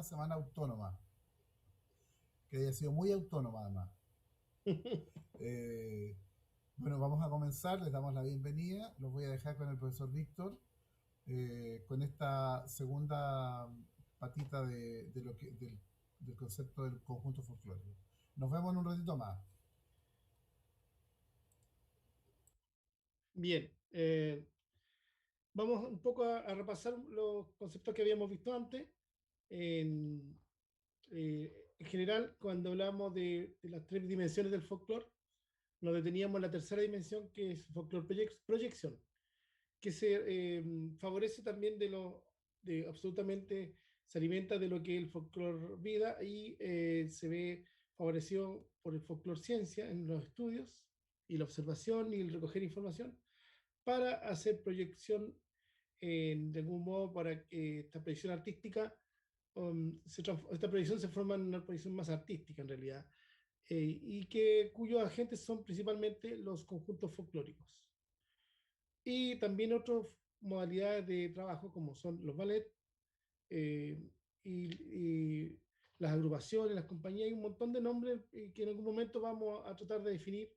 una semana autónoma, que haya sido muy autónoma además. Eh, bueno, vamos a comenzar, les damos la bienvenida, los voy a dejar con el profesor Víctor, con esta segunda patita del concepto del conjunto folclórico. Nos vemos en un ratito más. Bien, vamos un poco a repasar los conceptos que habíamos visto antes. En, en general, cuando hablamos de las tres dimensiones del folclore, nos deteníamos en la tercera dimensión, que es folclore proyección, que favorece también de absolutamente, se alimenta de lo que es el folclore vida y se ve favorecido por el folclore ciencia en los estudios y la observación y el recoger información para hacer proyección de algún modo para que esta proyección artística, esta proyección se forma en una proyección más artística en realidad, y cuyos agentes son principalmente los conjuntos folclóricos. Y también otras modalidades de trabajo como son los ballets, eh, y las agrupaciones, las compañías, hay un montón de nombres que en algún momento vamos a tratar de definir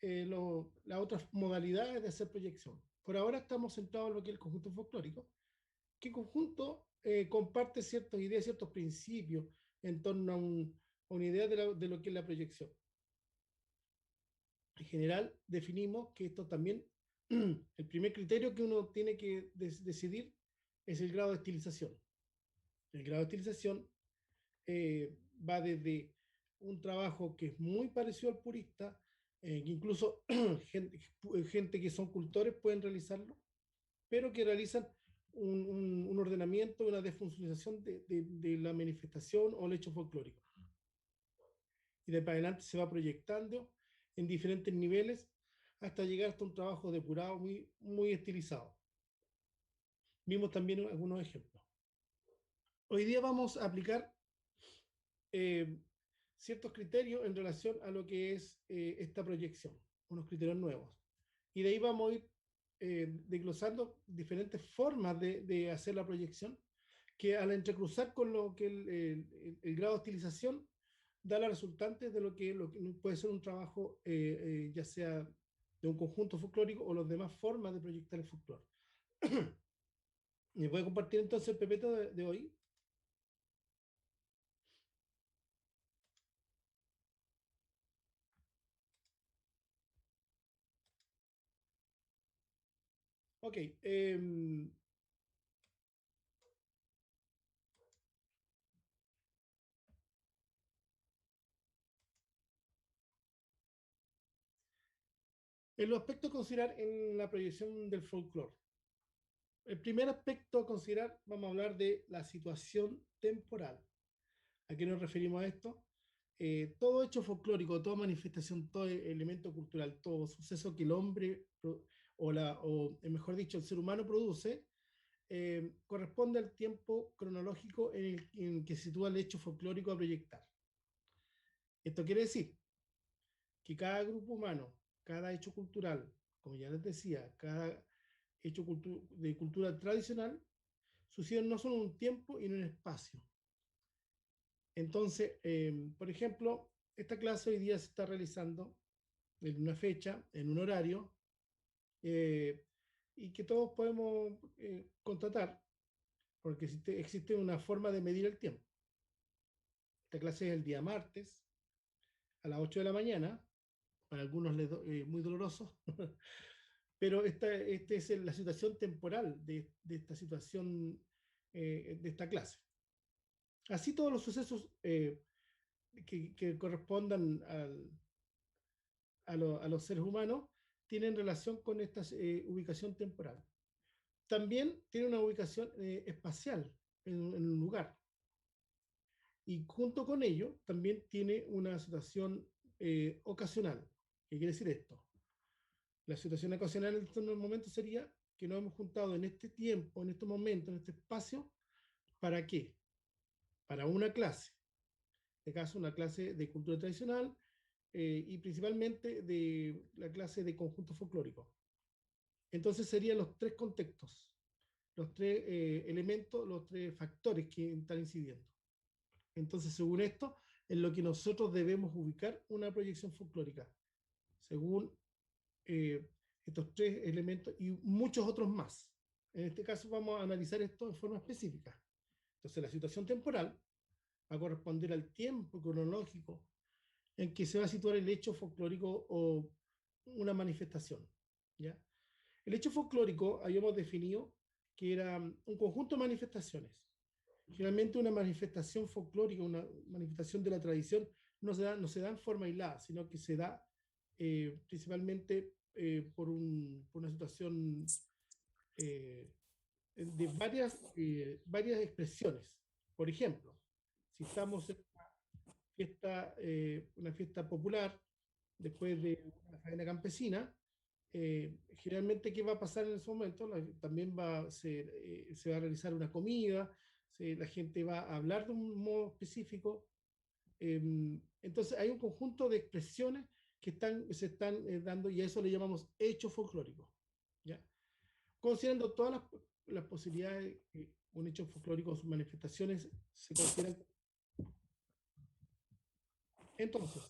las otras modalidades de hacer proyección. Por ahora estamos centrados en lo que es el conjunto folclórico, que conjunto comparte ciertas ideas, ciertos principios en torno a una idea de lo que es la proyección. En general, definimos que esto también, el primer criterio que uno tiene que decidir es el grado de estilización. El grado de estilización va desde un trabajo que es muy parecido al purista, que incluso gente que son cultores pueden realizarlo, pero que realizan un ordenamiento, una desfuncionalización de la manifestación o el hecho folclórico. Y de para adelante se va proyectando en diferentes niveles hasta llegar hasta un trabajo depurado, muy, muy estilizado. Vimos también algunos ejemplos. Hoy día vamos a aplicar eh, ciertos criterios en relación a lo que es esta proyección, unos criterios nuevos. Y de ahí vamos a ir desglosando diferentes formas de hacer la proyección, que al entrecruzar con lo que el grado de estilización da la resultante de lo que puede ser un trabajo, ya sea de un conjunto folclórico o las demás formas de proyectar el folclore. ¿Me puede compartir entonces el pepeto de hoy? Ok. En los aspectos a considerar en la proyección del folclore. El primer aspecto a considerar, vamos a hablar de la situación temporal. ¿A qué nos referimos a esto? Todo hecho folclórico, toda manifestación, todo elemento cultural, todo suceso que el hombre, o mejor dicho, el ser humano produce, corresponde al tiempo cronológico en el que se sitúa el hecho folclórico a proyectar. Esto quiere decir que cada grupo humano, cada hecho cultural, como ya les decía, cada hecho de cultura tradicional, suceden no solo en un tiempo y en un espacio. Entonces, por ejemplo, esta clase hoy día se está realizando en una fecha, en un horario, eh, y que todos podemos constatar, porque existe una forma de medir el tiempo. Esta clase es el día martes a las 8 de la mañana, para algunos muy doloroso, pero esta es la situación temporal de esta situación, de esta clase. Así todos los sucesos que correspondan a los seres humanos tienen relación con esta ubicación temporal. También tiene una ubicación espacial en un lugar. Y junto con ello también tiene una situación ocasional. ¿Qué quiere decir esto? La situación ocasional en estos momentos sería que nos hemos juntado en este tiempo, en este momento, en este espacio. ¿Para qué? Para una clase. En este caso, una clase de cultura tradicional, y principalmente de la clase de conjunto folclórico. Entonces serían los tres contextos. los tres elementos, los tres factores que están incidiendo. Entonces, según esto, es lo que nosotros debemos ubicar una proyección folclórica, según eh, estos tres elementos y muchos otros más. En este caso vamos a analizar esto de forma específica. Entonces, la situación temporal va a corresponder al tiempo cronológico en que se va a situar el hecho folclórico o una manifestación. ¿Ya? El hecho folclórico habíamos definido que era un conjunto de manifestaciones. Generalmente una manifestación folclórica, una manifestación de la tradición, no se da en forma aislada, sino que se da principalmente por una situación de varias expresiones. Por ejemplo, si estamos en una fiesta popular, después de una faena campesina, generalmente, ¿qué va a pasar en ese momento? También se va a realizar una comida, la gente va a hablar de un modo específico. Entonces, hay un conjunto de expresiones que se están dando y a eso le llamamos hechos folclóricos. ¿Ya? Considerando todas las posibilidades, un hecho folclórico, sus manifestaciones se consideran. Entonces,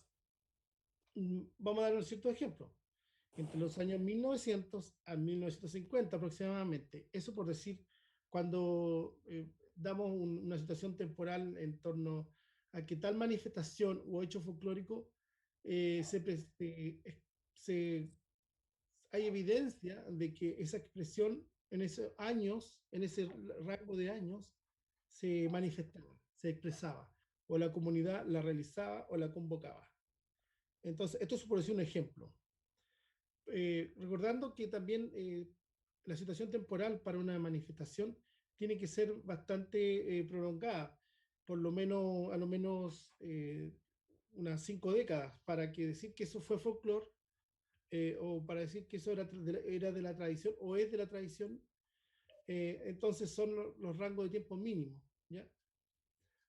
vamos a dar un cierto ejemplo. Entre los años 1900 a 1950 aproximadamente. Eso por decir, cuando damos una situación temporal en torno a que tal manifestación o hecho folclórico se, hay evidencia de que esa expresión en esos años, en ese rango de años, se manifestaba, se expresaba, o la comunidad la realizaba o la convocaba. Entonces, esto es por decir un ejemplo. Recordando que también la situación temporal para una manifestación tiene que ser bastante prolongada, por lo menos, a lo menos unas 5 décadas, para que decir que eso fue folclore o para decir que eso era de la tradición o es de la tradición, entonces son los rangos de tiempo mínimos. ¿Ya?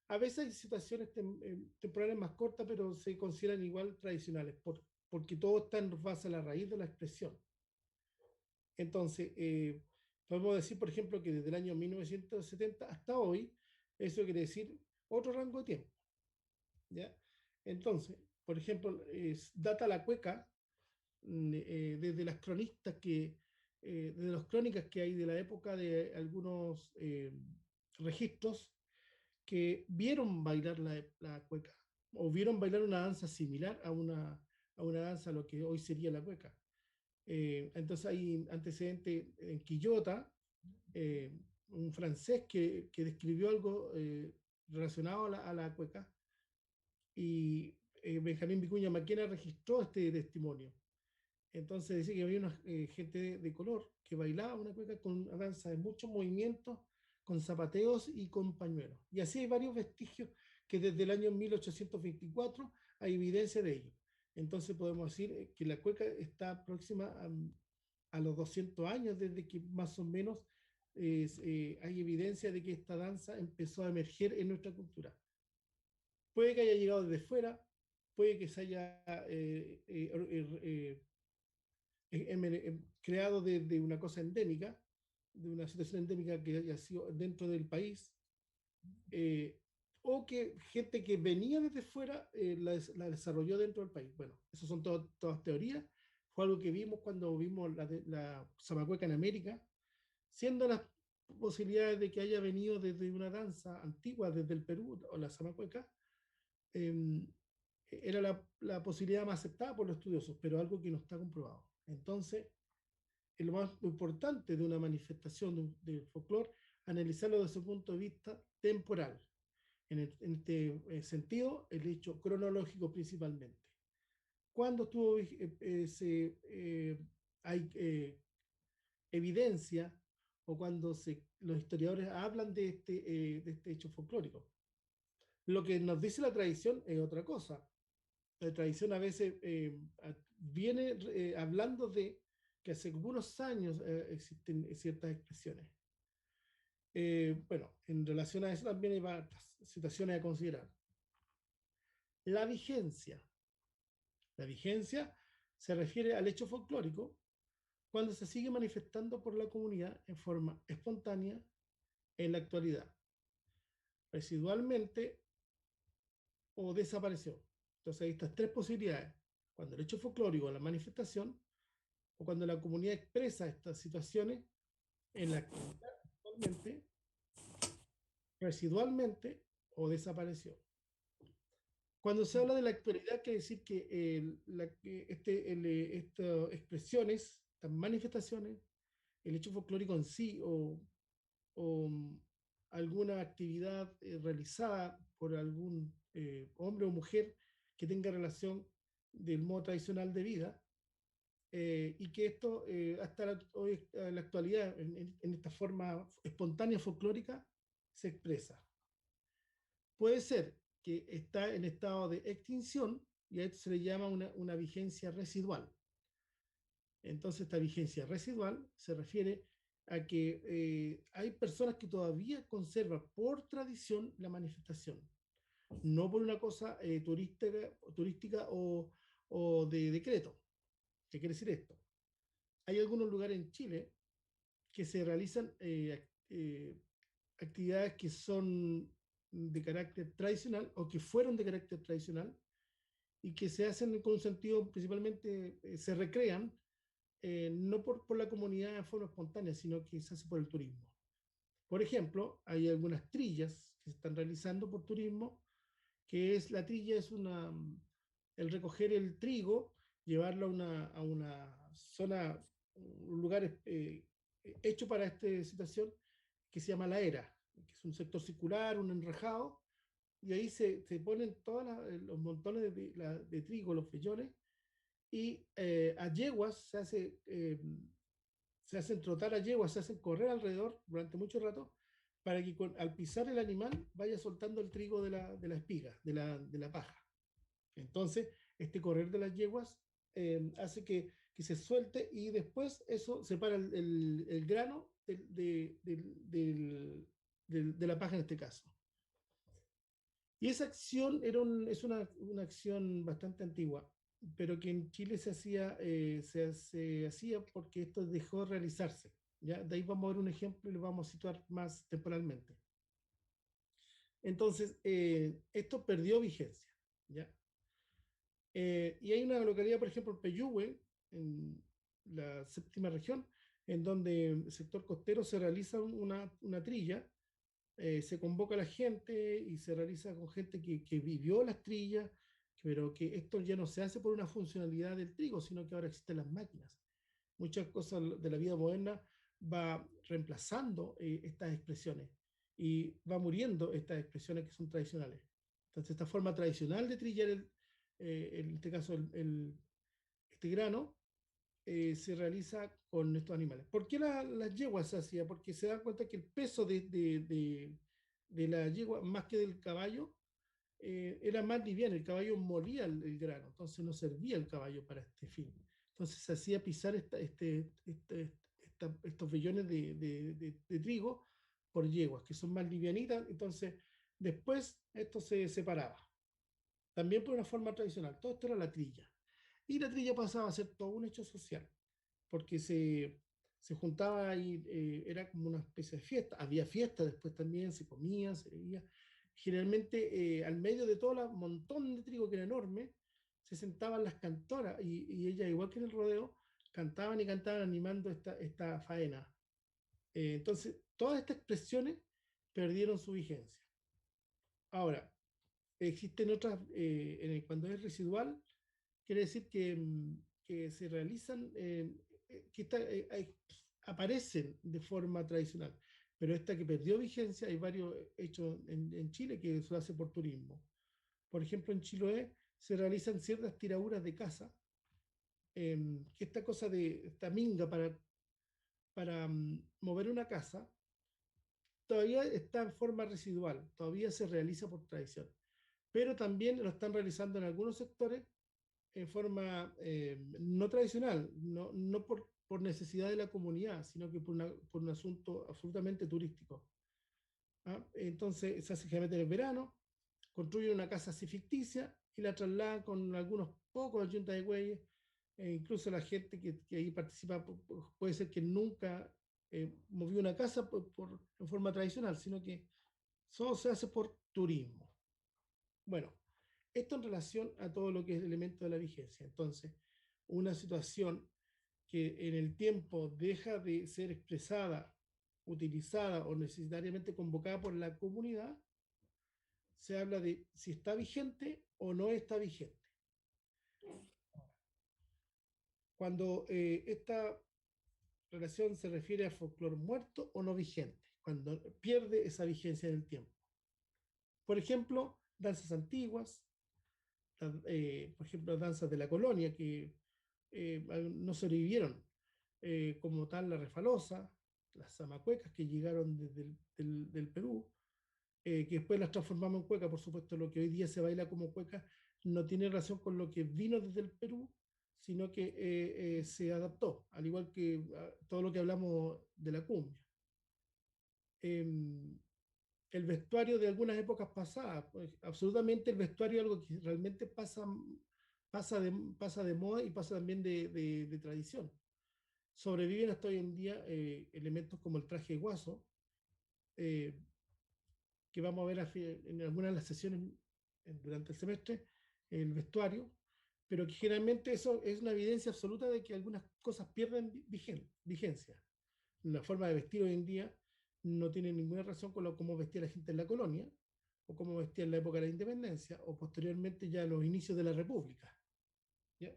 A veces hay situaciones temporales más cortas, pero se consideran igual tradicionales, porque todo está en base a la raíz de la expresión. Entonces, podemos decir, por ejemplo, que desde el año 1970 hasta hoy, eso quiere decir otro rango de tiempo. ¿Ya? Entonces, por ejemplo, data la cueca desde las cronistas desde las crónicas que hay de la época de algunos registros que vieron bailar la cueca o vieron bailar una danza similar a una danza, a lo que hoy sería la cueca. Entonces hay antecedentes en Quillota, un francés que describió algo relacionado a la cueca, y Benjamín Vicuña Maquena registró este testimonio. Entonces dice que había una gente de color que bailaba una cueca con una danza de muchos movimientos, con zapateos y con pañuelos. Y así hay varios vestigios que desde el año 1824 hay evidencia de ello. Entonces podemos decir que la cueca está próxima a los 200 años desde que más o menos hay evidencia de que esta danza empezó a emerger en nuestra cultura. Puede que haya llegado desde fuera, puede que se haya creado de una cosa endémica, de una situación endémica que haya sido dentro del país, o que gente que venía desde fuera la desarrolló dentro del país. Bueno, esas son todas teorías. Fue algo que vimos cuando vimos la zamacueca en América, siendo las posibilidades de que haya venido desde una danza antigua, desde el Perú, o la zamacueca, era la posibilidad más aceptada por los estudiosos, pero algo que no está comprobado. Entonces, es lo más importante de una manifestación de folclore, analizarlo desde su punto de vista temporal. En este sentido, el hecho cronológico principalmente. Cuando hay evidencia o cuando los historiadores hablan de este hecho folclórico. Lo que nos dice la tradición es otra cosa. La tradición a veces viene hablando de que hace algunos años existen ciertas expresiones. Bueno, en relación a eso también hay varias situaciones a considerar. La vigencia. La vigencia se refiere al hecho folclórico cuando se sigue manifestando por la comunidad en forma espontánea en la actualidad, residualmente o desapareció. Entonces hay estas tres posibilidades: cuando el hecho folclórico, la manifestación, o cuando la comunidad expresa estas situaciones en la actualidad, actualmente, residualmente o desapareció. Cuando se habla de la actualidad, quiere decir que estas expresiones, estas manifestaciones, el hecho folclórico en sí o alguna actividad realizada por algún hombre o mujer que tenga relación del modo tradicional de vida, y que esto hasta hoy, en la actualidad, en esta forma espontánea folclórica, se expresa. Puede ser que está en estado de extinción y a esto se le llama una vigencia residual. Entonces, esta vigencia residual se refiere a que hay personas que todavía conservan por tradición la manifestación, no por una cosa turística o de decreto. ¿Qué quiere decir esto? Hay algunos lugares en Chile que se realizan actividades que son de carácter tradicional o que fueron de carácter tradicional y que se hacen con un sentido principalmente, se recrean no por la comunidad de forma espontánea, sino que se hace por el turismo. Por ejemplo, hay algunas trillas que se están realizando por turismo, que es la trilla es el recoger el trigo, llevarlo a una zona, un lugar hecho para esta situación, que se llama la era, que es un sector circular, un enrejado, y ahí se ponen todos los montones de trigo, los fellones, y a yeguas se hacen trotar a yeguas, se hacen correr alrededor durante mucho rato, para que al pisar el animal vaya soltando el trigo de la espiga, de la paja. Entonces, este correr de las yeguas hace que se suelte y después eso separa el grano de la paja en este caso. Y esa acción es una acción bastante antigua, pero que en Chile se hacía porque esto dejó de realizarse. ¿Ya? De ahí vamos a ver un ejemplo y lo vamos a situar más temporalmente. Entonces, esto perdió vigencia. ¿Ya? Y hay una localidad, por ejemplo, Peyúgue, en la séptima región, en donde el sector costero se realiza una trilla, se convoca a la gente y se realiza con gente que vivió las trillas, pero que esto ya no se hace por una funcionalidad del trigo, sino que ahora existen las máquinas. Muchas cosas de la vida moderna va reemplazando estas expresiones y va muriendo estas expresiones que son tradicionales. Entonces, esta forma tradicional de trillar, en este caso, este grano, se realiza con estos animales. ¿Por qué las yeguas se hacía? Porque se dan cuenta que el peso de la yegua, más que del caballo, era más liviano. El caballo molía el grano, entonces no servía el caballo para este fin. Entonces se hacía pisar estos vellones de trigo por yeguas, que son más livianitas. Entonces, después esto se separaba. También por una forma tradicional. Todo esto era la trilla. Y la trilla pasaba a ser todo un hecho social, porque se juntaba y era como una especie de fiesta. Había fiesta después también, se comía, se bebía. Generalmente, al medio de todo el montón de trigo que era enorme, se sentaban las cantoras y ellas, igual que en el rodeo, cantaban y cantaban animando esta faena. Entonces, todas estas expresiones perdieron su vigencia. Ahora, existen otras, cuando es residual, quiere decir que se realizan, que aparecen de forma tradicional, pero esta que perdió vigencia, hay varios hechos en Chile que se hace por turismo. Por ejemplo, en Chiloé se realizan ciertas tiraduras de caza, que esta cosa de esta minga para mover una casa todavía está en forma residual, todavía se realiza por tradición, pero también lo están realizando en algunos sectores en forma no tradicional, no por necesidad de la comunidad, sino que por un asunto absolutamente turístico. ¿Ah? Entonces se hace generalmente en el verano, construyen una casa así ficticia y la trasladan con algunos pocos ayuntas de güeyes incluso la gente que ahí participa puede ser que nunca movió una casa en forma tradicional, sino que solo se hace por turismo. Bueno, esto en relación a todo lo que es el elemento de la vigencia. Entonces, una situación que en el tiempo deja de ser expresada, utilizada o necesariamente convocada por la comunidad, se habla de si está vigente o no está vigente. Cuando esta relación se refiere a folclore muerto o no vigente, cuando pierde esa vigencia en el tiempo. Por ejemplo, danzas antiguas, por ejemplo, danzas de la colonia que no sobrevivieron, como tal la refalosa, las zamacuecas que llegaron desde del Perú, que después las transformamos en cueca. Por supuesto, lo que hoy día se baila como cueca no tiene relación con lo que vino desde el Perú, sino que se adaptó, al igual que todo lo que hablamos de la cumbia. Em, el vestuario de algunas épocas pasadas, pues, absolutamente el vestuario es algo que realmente pasa de moda y pasa también de tradición. Sobreviven hasta hoy en día elementos como el traje guaso, eh, que vamos a ver en algunas de las sesiones durante el semestre, el vestuario, pero que generalmente eso es una evidencia absoluta de que algunas cosas pierden vigencia. La forma de vestir hoy en día no tiene ninguna relación con cómo vestía la gente en la colonia, o cómo vestía en la época de la independencia, o posteriormente ya a los inicios de la República. ¿Ya?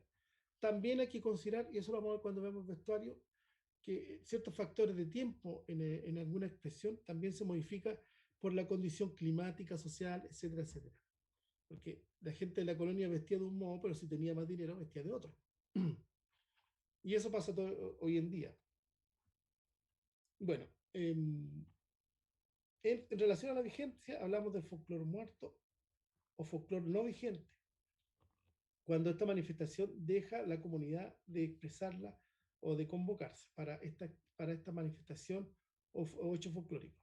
También hay que considerar, y eso lo vamos a ver cuando vemos vestuario, que ciertos factores de tiempo en alguna expresión también se modifica por la condición climática, social, etcétera, etcétera. Porque la gente de la colonia vestía de un modo, pero si tenía más dinero, vestía de otro. Y eso pasa todo, hoy en día. Bueno, en relación a la vigencia, hablamos del folclore muerto o folclore no vigente, cuando esta manifestación deja la comunidad de expresarla o de convocarse para esta manifestación o hecho folclórico.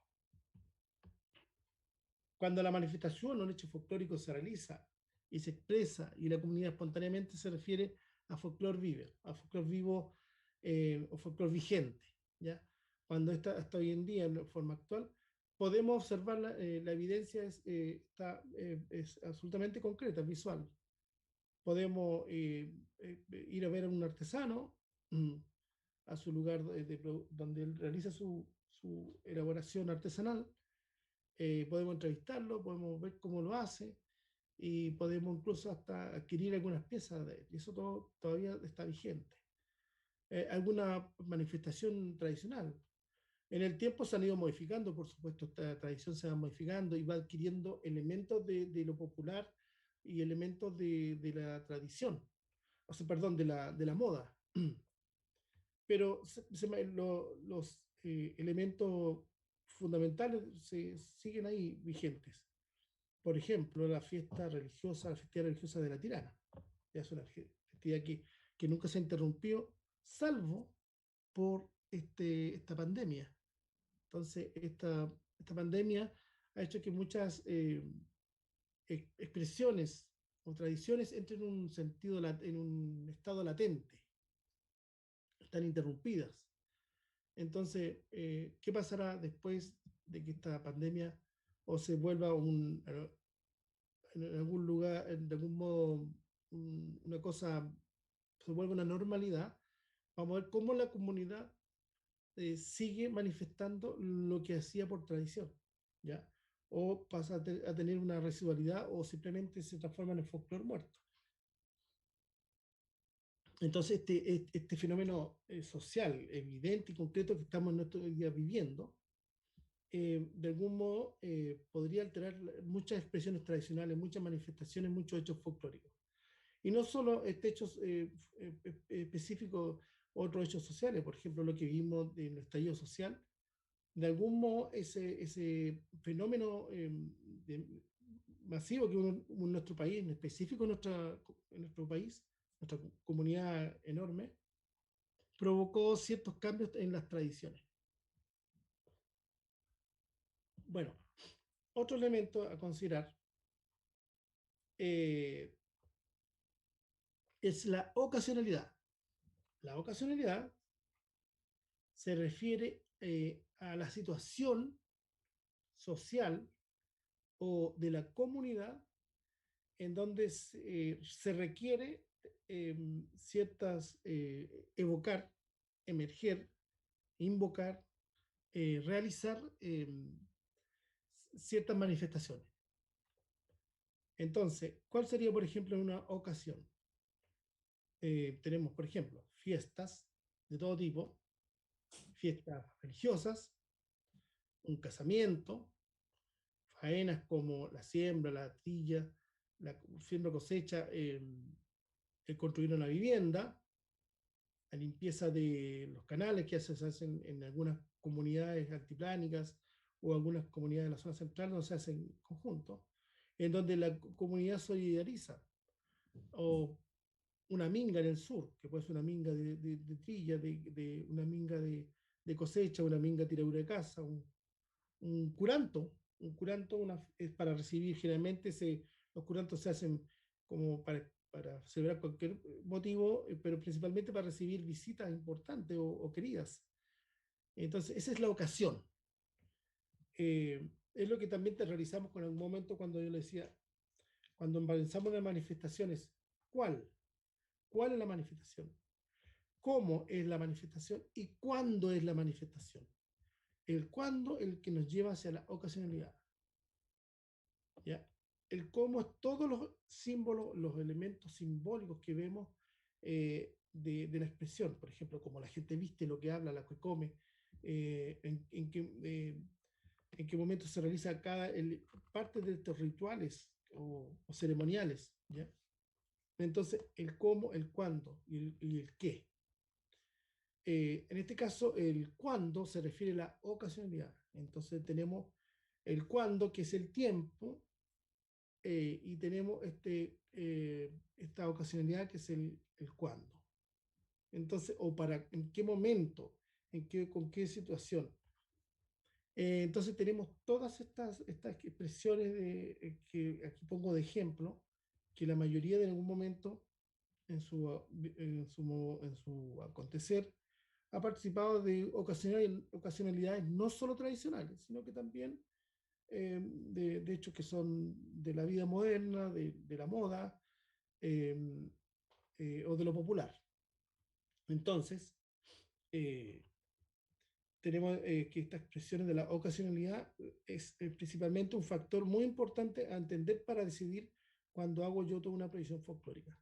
Cuando la manifestación o un hecho folclórico se realiza y se expresa y la comunidad espontáneamente se refiere a folclore vive, a folclore vivo o folclore vigente. ¿Ya? Cuando hasta hoy en día, en forma actual, podemos observar la evidencia es absolutamente concreta, visual. Podemos ir a ver a un artesano a su lugar donde él realiza su elaboración artesanal. Podemos entrevistarlo, podemos ver cómo lo hace y podemos incluso hasta adquirir algunas piezas de él. Y eso todavía está vigente. Alguna manifestación tradicional. En el tiempo se han ido modificando, por supuesto, esta tradición se va modificando y va adquiriendo elementos de lo popular y elementos de la tradición, o sea, perdón, de la moda. Pero los elementos fundamentales siguen ahí vigentes. Por ejemplo, la fiesta religiosa, la festividad religiosa de la Tirana. Es una festividad que nunca se ha interrumpido, salvo por esta pandemia. Entonces, esta pandemia ha hecho que muchas expresiones o tradiciones entren en un sentido, en un estado latente, están interrumpidas. Entonces, ¿qué pasará después de que esta pandemia o se vuelva en algún lugar, de algún modo, una cosa, se vuelve una normalidad? Vamos a ver cómo la comunidad sigue manifestando lo que hacía por tradición, ¿ya? O pasa a tener una residualidad o simplemente se transforma en el folclore muerto. Entonces, este fenómeno social, evidente y concreto que estamos en nuestro día viviendo, de algún modo podría alterar muchas expresiones tradicionales, muchas manifestaciones, muchos hechos folclóricos. Y no solo hechos específicos, otros hechos sociales, por ejemplo, lo que vimos en el estallido social, de algún modo ese fenómeno masivo que hubo en nuestro país, en específico en nuestro país, nuestra comunidad enorme, provocó ciertos cambios en las tradiciones. Bueno, otro elemento a considerar es la ocasionalidad. La ocasionalidad se refiere a la situación social o de la comunidad en donde se requiere ciertas, evocar, emerger, invocar, realizar ciertas manifestaciones. Entonces, ¿cuál sería, por ejemplo, una ocasión? Tenemos, por ejemplo, fiestas de todo tipo, fiestas religiosas, un casamiento, faenas como la siembra, la trilla, la siembra cosecha, el construir una vivienda, la limpieza de los canales que se hacen en algunas comunidades altiplánicas o algunas comunidades de la zona central, donde se hacen en conjunto, en donde la comunidad solidariza, o una minga en el sur, que puede ser una minga de trilla, una minga de cosecha, una minga tiradura de casa, un curanto. Un curanto es para recibir, generalmente los curantos se hacen como para celebrar cualquier motivo, pero principalmente para recibir visitas importantes o queridas. Entonces, esa es la ocasión. Es lo que también te realizamos con algún momento cuando yo le decía, cuando organizamos las manifestaciones, ¿cuál? ¿Cuál es la manifestación? ¿Cómo es la manifestación? ¿Y cuándo es la manifestación? El cuándo, el que nos lleva hacia la ocasionalidad. ¿Ya? El cómo es todos los símbolos, los elementos simbólicos que vemos de la expresión, por ejemplo, como la gente viste, lo que habla, lo que come, en qué momento se realiza parte de estos rituales o ceremoniales. ¿Ya? Entonces, el cómo, el cuándo y el qué. En este caso, el cuándo se refiere a la ocasionalidad. Entonces, tenemos el cuándo, que es el tiempo, y tenemos esta ocasionalidad que es el cuándo. Entonces, o para en qué momento, con qué situación. Entonces tenemos todas estas expresiones que aquí pongo de ejemplo, que la mayoría de algún momento en su acontecer ha participado de ocasionalidades no solo tradicionales, sino que también de hechos que son de la vida moderna, de la moda eh, o de lo popular. Entonces, eh, tenemos que estas expresiones de la ocasionalidad es principalmente un factor muy importante a entender para decidir cuando hago yo toda una predicción folclórica.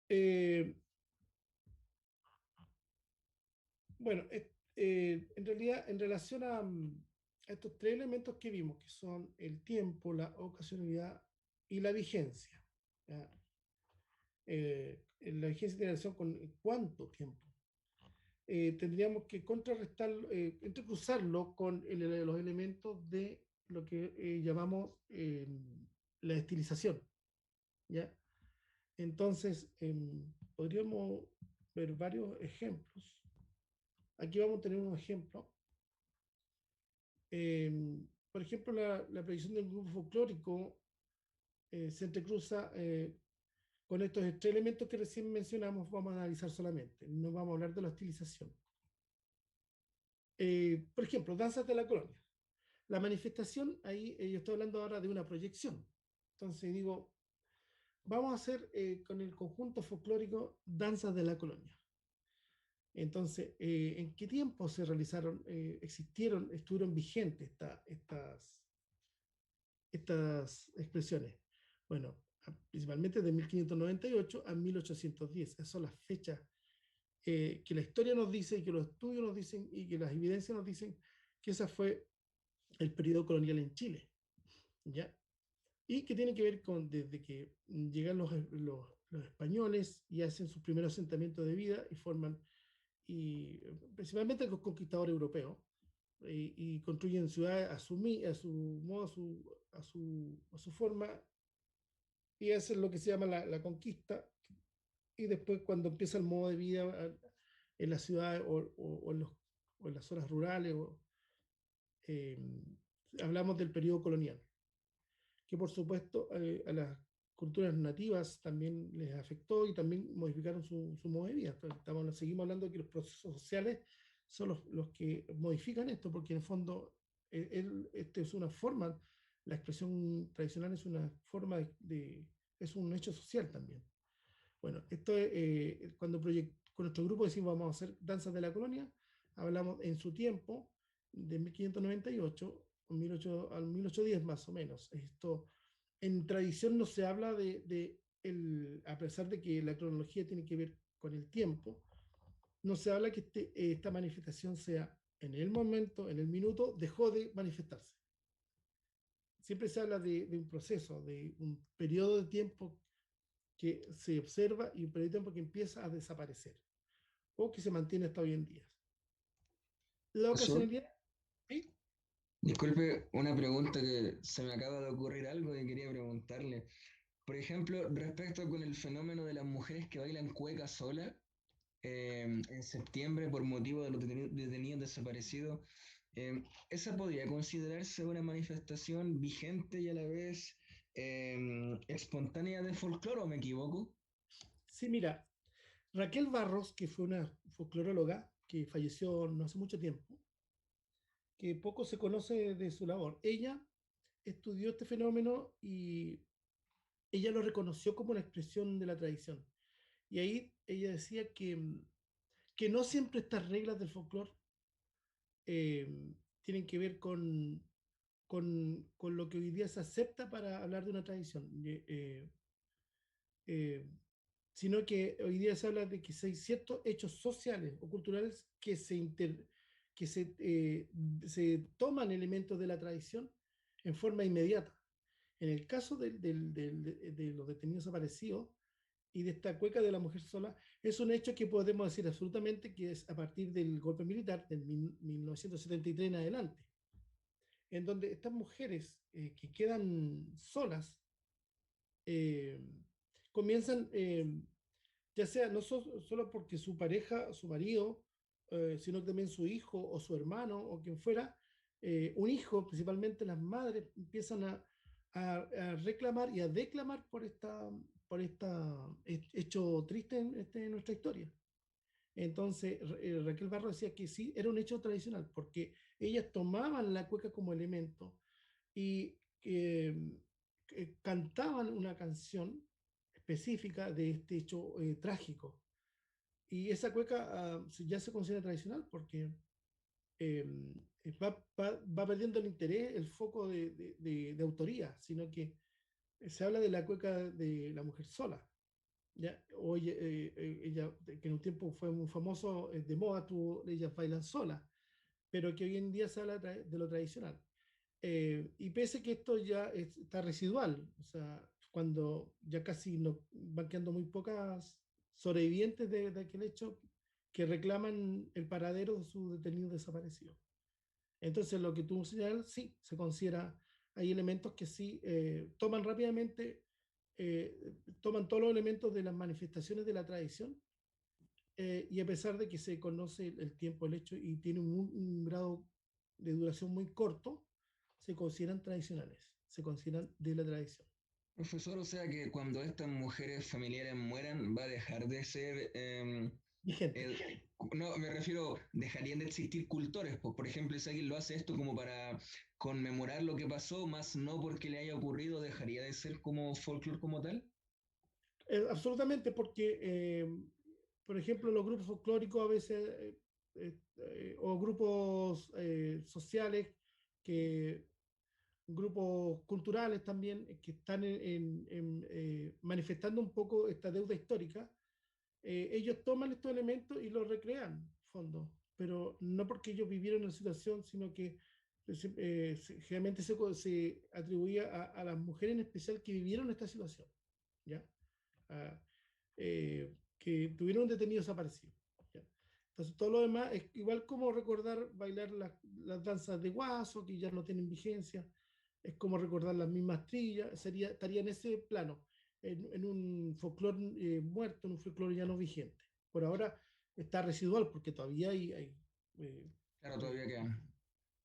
Eh, bueno, en realidad, en relación a estos tres elementos que vimos, que son el tiempo, la ocasionalidad y la vigencia, ¿ya? La vigencia tiene relación con cuánto tiempo. Tendríamos que contrarrestar, entrecruzarlo con los elementos de lo que llamamos la estilización, ¿ya? Entonces, podríamos ver varios ejemplos. Aquí vamos a tener un ejemplo. Por ejemplo, la predicción del grupo folclórico se entrecruza con estos tres elementos que recién mencionamos. Vamos a analizar solamente, no vamos a hablar de la estilización. Por ejemplo, danzas de la colonia. La manifestación, ahí yo estoy hablando ahora de una proyección. Entonces digo, vamos a hacer con el conjunto folclórico danzas de la colonia. Entonces, ¿en qué tiempo se realizaron, estuvieron vigentes estas expresiones? Bueno, principalmente de 1598 a 1810. Esas son las fechas que la historia nos dice y que los estudios nos dicen y que las evidencias nos dicen que ese fue el periodo colonial en Chile, ¿ya? Y que tiene que ver con desde que llegan los españoles y hacen sus primeros asentamientos de vida y forman, y principalmente los conquistadores europeos, y construyen ciudades a su modo, a su forma, y hacen lo que se llama la conquista, y después cuando empieza el modo de vida en las ciudades o en las zonas rurales, eh, hablamos del periodo colonial, que por supuesto a las culturas nativas también les afectó y también modificaron su modo de vida. Entonces, seguimos hablando de que los procesos sociales son los que modifican esto, porque en el fondo este es una forma, la expresión tradicional es una forma es un hecho social también. Bueno, esto es, con nuestro grupo decimos vamos a hacer danzas de la colonia, hablamos en su tiempo, de 1598 al 1810 más o menos. Esto, en tradición no se habla a pesar de que la cronología tiene que ver con el tiempo, no se habla que esta manifestación sea en el momento, en el minuto, dejó de manifestarse. Siempre se habla de un proceso, de un periodo de tiempo que se observa y un periodo de tiempo que empieza a desaparecer o que se mantiene hasta hoy en día. La Azul, ocasionalidad, ¿sí? disculpe una pregunta que se me acaba de ocurrir algo y quería preguntarle. Por ejemplo, respecto con el fenómeno de las mujeres que bailan cueca sola, en septiembre por motivo de los detenidos desaparecidos, ¿esa podría considerarse una manifestación vigente y a la vez espontánea de folclore o me equivoco? Sí, mira, Raquel Barros, que fue una folcloróloga que falleció no hace mucho tiempo, que poco se conoce de su labor, ella estudió este fenómeno y ella lo reconoció como una expresión de la tradición. Y ahí ella decía que no siempre estas reglas del folclore tienen que ver con lo que hoy día se acepta para hablar de una tradición, eh, sino que hoy día se habla de que hay ciertos hechos sociales o culturales que se toman elementos de la tradición en forma inmediata. En el caso de los detenidos desaparecidos y de esta cueca de la mujer sola, es un hecho que podemos decir absolutamente que es a partir del golpe militar del 1973 en adelante, en donde estas mujeres que quedan solas eh, comienzan, ya sea no solo porque su pareja, su marido, sino también su hijo o su hermano o quien fuera, un hijo, principalmente las madres, empiezan a reclamar y a declamar por esta hecho triste en nuestra historia. Entonces, Raquel Barro decía que sí, era un hecho tradicional, porque ellas tomaban la cueca como elemento y cantaban una canción específica de este hecho trágico. Y esa cueca ya se considera tradicional porque eh, va perdiendo el interés, el foco de autoría, sino que se habla de la cueca de la mujer sola. ¿Ya? O ella, que en un tiempo fue muy famoso, de moda, ellas bailan sola, pero que hoy en día se habla de lo tradicional. Y pese que esto ya está residual, o sea, cuando ya casi no, van quedando muy pocas sobrevivientes de aquel hecho que reclaman el paradero de sus detenidos desaparecidos. Entonces, lo que tú señalas, sí, se considera, hay elementos que sí toman rápidamente, toman todos los elementos de las manifestaciones de la tradición, y a pesar de que se conoce el tiempo, el hecho, y tiene un grado de duración muy corto, se consideran tradicionales, se consideran de la tradición. Profesor, o sea que cuando estas mujeres familiares mueran va a dejar de ser Vigente. el- no, me refiero, dejarían de existir cultores, pues, por ejemplo, si alguien lo hace esto como para conmemorar lo que pasó, más no porque le haya ocurrido, dejaría de ser como folclore como tal. Absolutamente, porque, por ejemplo, los grupos folclóricos a veces, o grupos sociales, que, grupos culturales también, que están manifestando un poco esta deuda histórica, ellos toman estos elementos y los recrean, fondo, pero no porque ellos vivieron una situación, sino que generalmente se atribuía a las mujeres en especial que vivieron esta situación, ¿ya? A, que tuvieron un detenido desaparecido, ¿ya? Entonces, todo lo demás es igual como recordar bailar las danzas de guaso, que ya no tienen vigencia, es como recordar las mismas trillas, estaría en ese plano, en un folclore muerto, en un folclore ya no vigente. Por ahora está residual porque todavía hay eh, Claro, eh, todavía queda.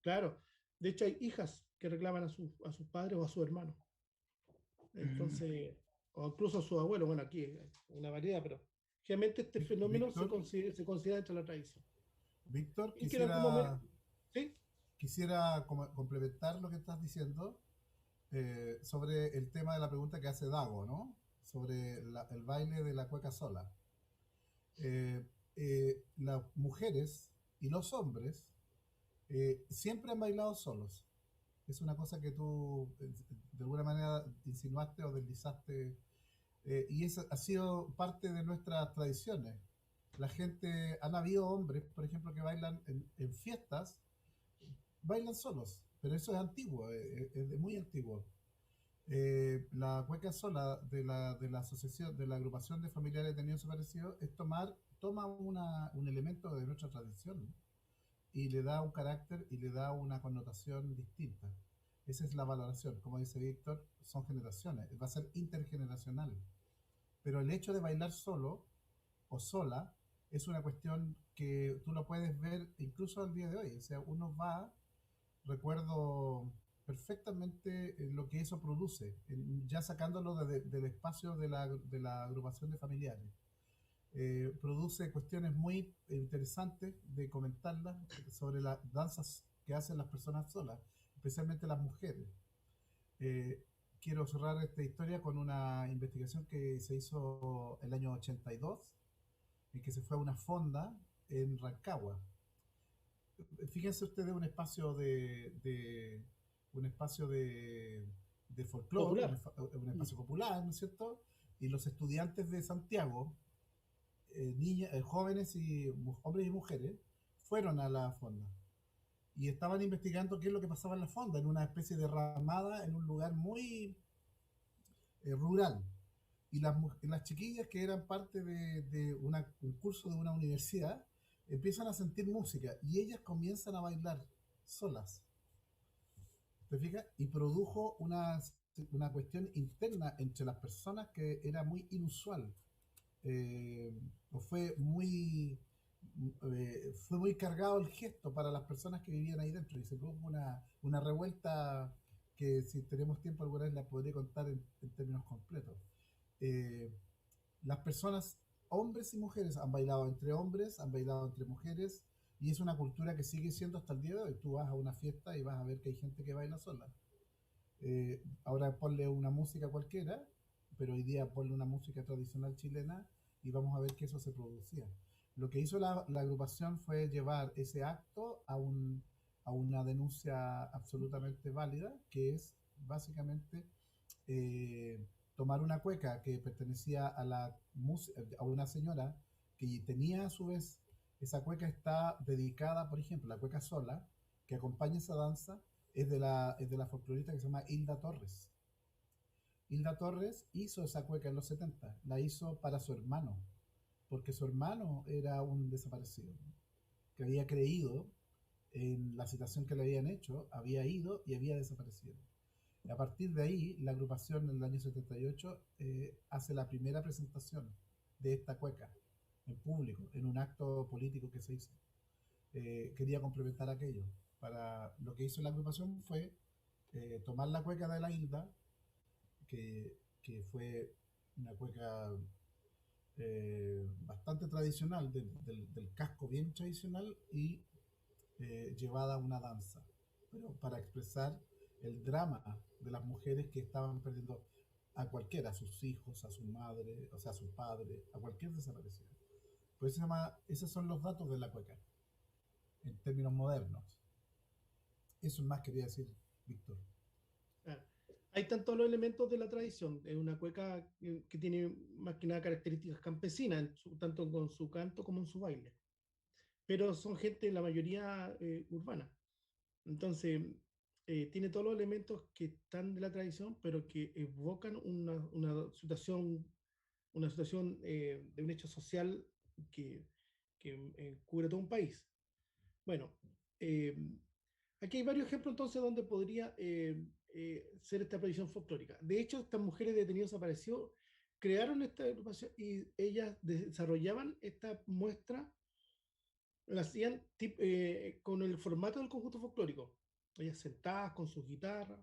claro, de hecho hay hijas que reclaman a sus padres o a su hermano. Mm. Entonces, o incluso sus abuelos. Bueno, aquí hay una variedad, pero generalmente este fenómeno Víctor, se considera dentro de la tradición. Víctor, Y que en algún momento, ¿sí? quisiera complementar lo que estás diciendo sobre el tema de la pregunta que hace Dago, ¿no? Sobre el baile de la cueca sola. Eh, las mujeres y los hombres siempre han bailado solos. Es una cosa que tú de alguna manera insinuaste o deslizaste, y eso ha sido parte de nuestras tradiciones. La gente, han habido hombres, por ejemplo, que bailan en fiestas, bailan solos, pero eso es antiguo, es de muy antiguo. La cueca sola de la asociación, de la agrupación de familiares detenidos desaparecidos, es toma un elemento de nuestra tradición y le da un carácter y le da una connotación distinta. Esa es la valoración. Como dice Víctor, son generaciones, va a ser intergeneracional. Pero el hecho de bailar solo o sola es una cuestión que tú lo puedes ver incluso al día de hoy. O sea, uno va, recuerdo perfectamente lo que eso produce, ya sacándolo del espacio de la agrupación de familiares. Produce cuestiones muy interesantes de comentarlas sobre las danzas que hacen las personas solas, especialmente las mujeres. Eh, Quiero cerrar esta historia con una investigación que se hizo el año 82, en que se fue a una fonda en Rancagua. Fíjense ustedes un espacio de folclore, Popular. un espacio popular, ¿no es cierto? Y los estudiantes de Santiago, jóvenes y hombres y mujeres, fueron a la fonda y estaban investigando qué es lo que pasaba en la fonda, en una especie de ramada, en un lugar muy rural. Y las chiquillas que eran parte de un curso de una universidad empiezan a sentir música y ellas comienzan a bailar solas. ¿Te fijas? Y produjo una cuestión interna entre las personas que era muy inusual. O fue muy cargado el gesto para las personas que vivían ahí dentro y se produjo una revuelta que si tenemos tiempo alguna vez la podré contar en términos completos. Eh, las personas, hombres y mujeres, han bailado entre hombres, han bailado entre mujeres, y es una cultura que sigue siendo hasta el día de hoy. Tú vas a una fiesta y vas a ver que hay gente que baila sola. Ahora ponle una música cualquiera, pero hoy día ponle una música tradicional chilena y vamos a ver que eso se producía. Lo que hizo la agrupación fue llevar ese acto a una denuncia absolutamente válida, que es básicamente tomar una cueca que pertenecía a una señora que tenía a su vez, esa cueca está dedicada, por ejemplo, la cueca sola, que acompaña esa danza, es de la folclorista que se llama Hilda Torres. Hilda Torres hizo esa cueca en los 70, la hizo para su hermano, porque su hermano era un desaparecido, ¿no? Que había creído en la citación que le habían hecho, había ido y había desaparecido. Y a partir de ahí, la agrupación en el año 78 hace la primera presentación de esta cueca en público, en un acto político que se hizo. Quería complementar aquello. Lo que hizo la agrupación fue tomar la cueca de la Hilda, que fue una cueca bastante tradicional, del casco bien tradicional, y llevada a una danza, pero para expresar el drama de las mujeres que estaban perdiendo a cualquiera, a sus hijos, a su madre, o sea, a su padre, a cualquier desaparecido. Pues esos son los datos de la cueca, en términos modernos. Eso más quería decir, Víctor. Ah, hay tantos los elementos de la tradición. Es una cueca que tiene más que nada características campesinas, tanto con su canto como en su baile. Pero son gente, la mayoría urbana. Entonces, tiene todos los elementos que están de la tradición, pero que evocan una situación de un hecho social que, que cubre todo un país. Bueno, eh, aquí hay varios ejemplos entonces donde podría ser esta tradición folclórica. De hecho, estas mujeres detenidas desaparecidas crearon esta agrupación y ellas desarrollaban esta muestra, la hacían con el formato del conjunto folclórico. Ellas sentadas con sus guitarras,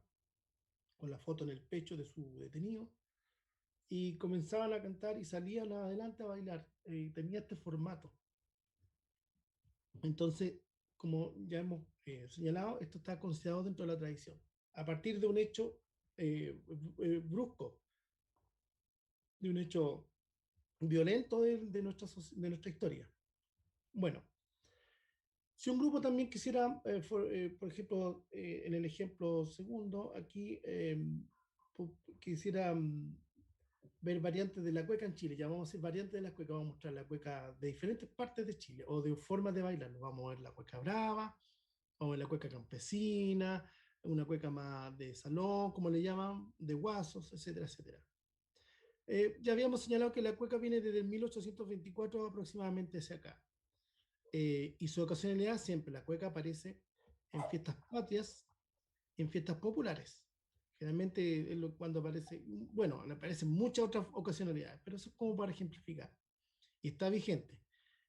con la foto en el pecho de su detenido, y comenzaban a cantar y salían adelante a bailar. Tenía este formato. Entonces, como ya hemos señalado, esto está considerado dentro de la tradición, a partir de un hecho brusco, de un hecho violento de nuestra historia. Bueno, si un grupo también quisiera, por ejemplo, en el ejemplo segundo, aquí quisiera ver variantes de la cueca en Chile. Ya vamos a hacer variantes de la cueca, vamos a mostrar la cueca de diferentes partes de Chile o de formas de bailar. Vamos a ver la cueca brava, vamos a ver la cueca campesina, una cueca más de salón, como le llaman, de guasos, etcétera, etcétera. Ya habíamos señalado que la cueca viene desde el 1824 aproximadamente hacia acá. Y su ocasionalidad siempre, la cueca aparece en fiestas patrias, en fiestas populares. Generalmente cuando aparece, bueno, aparecen muchas otras ocasionalidades, pero eso es como para ejemplificar. Y está vigente.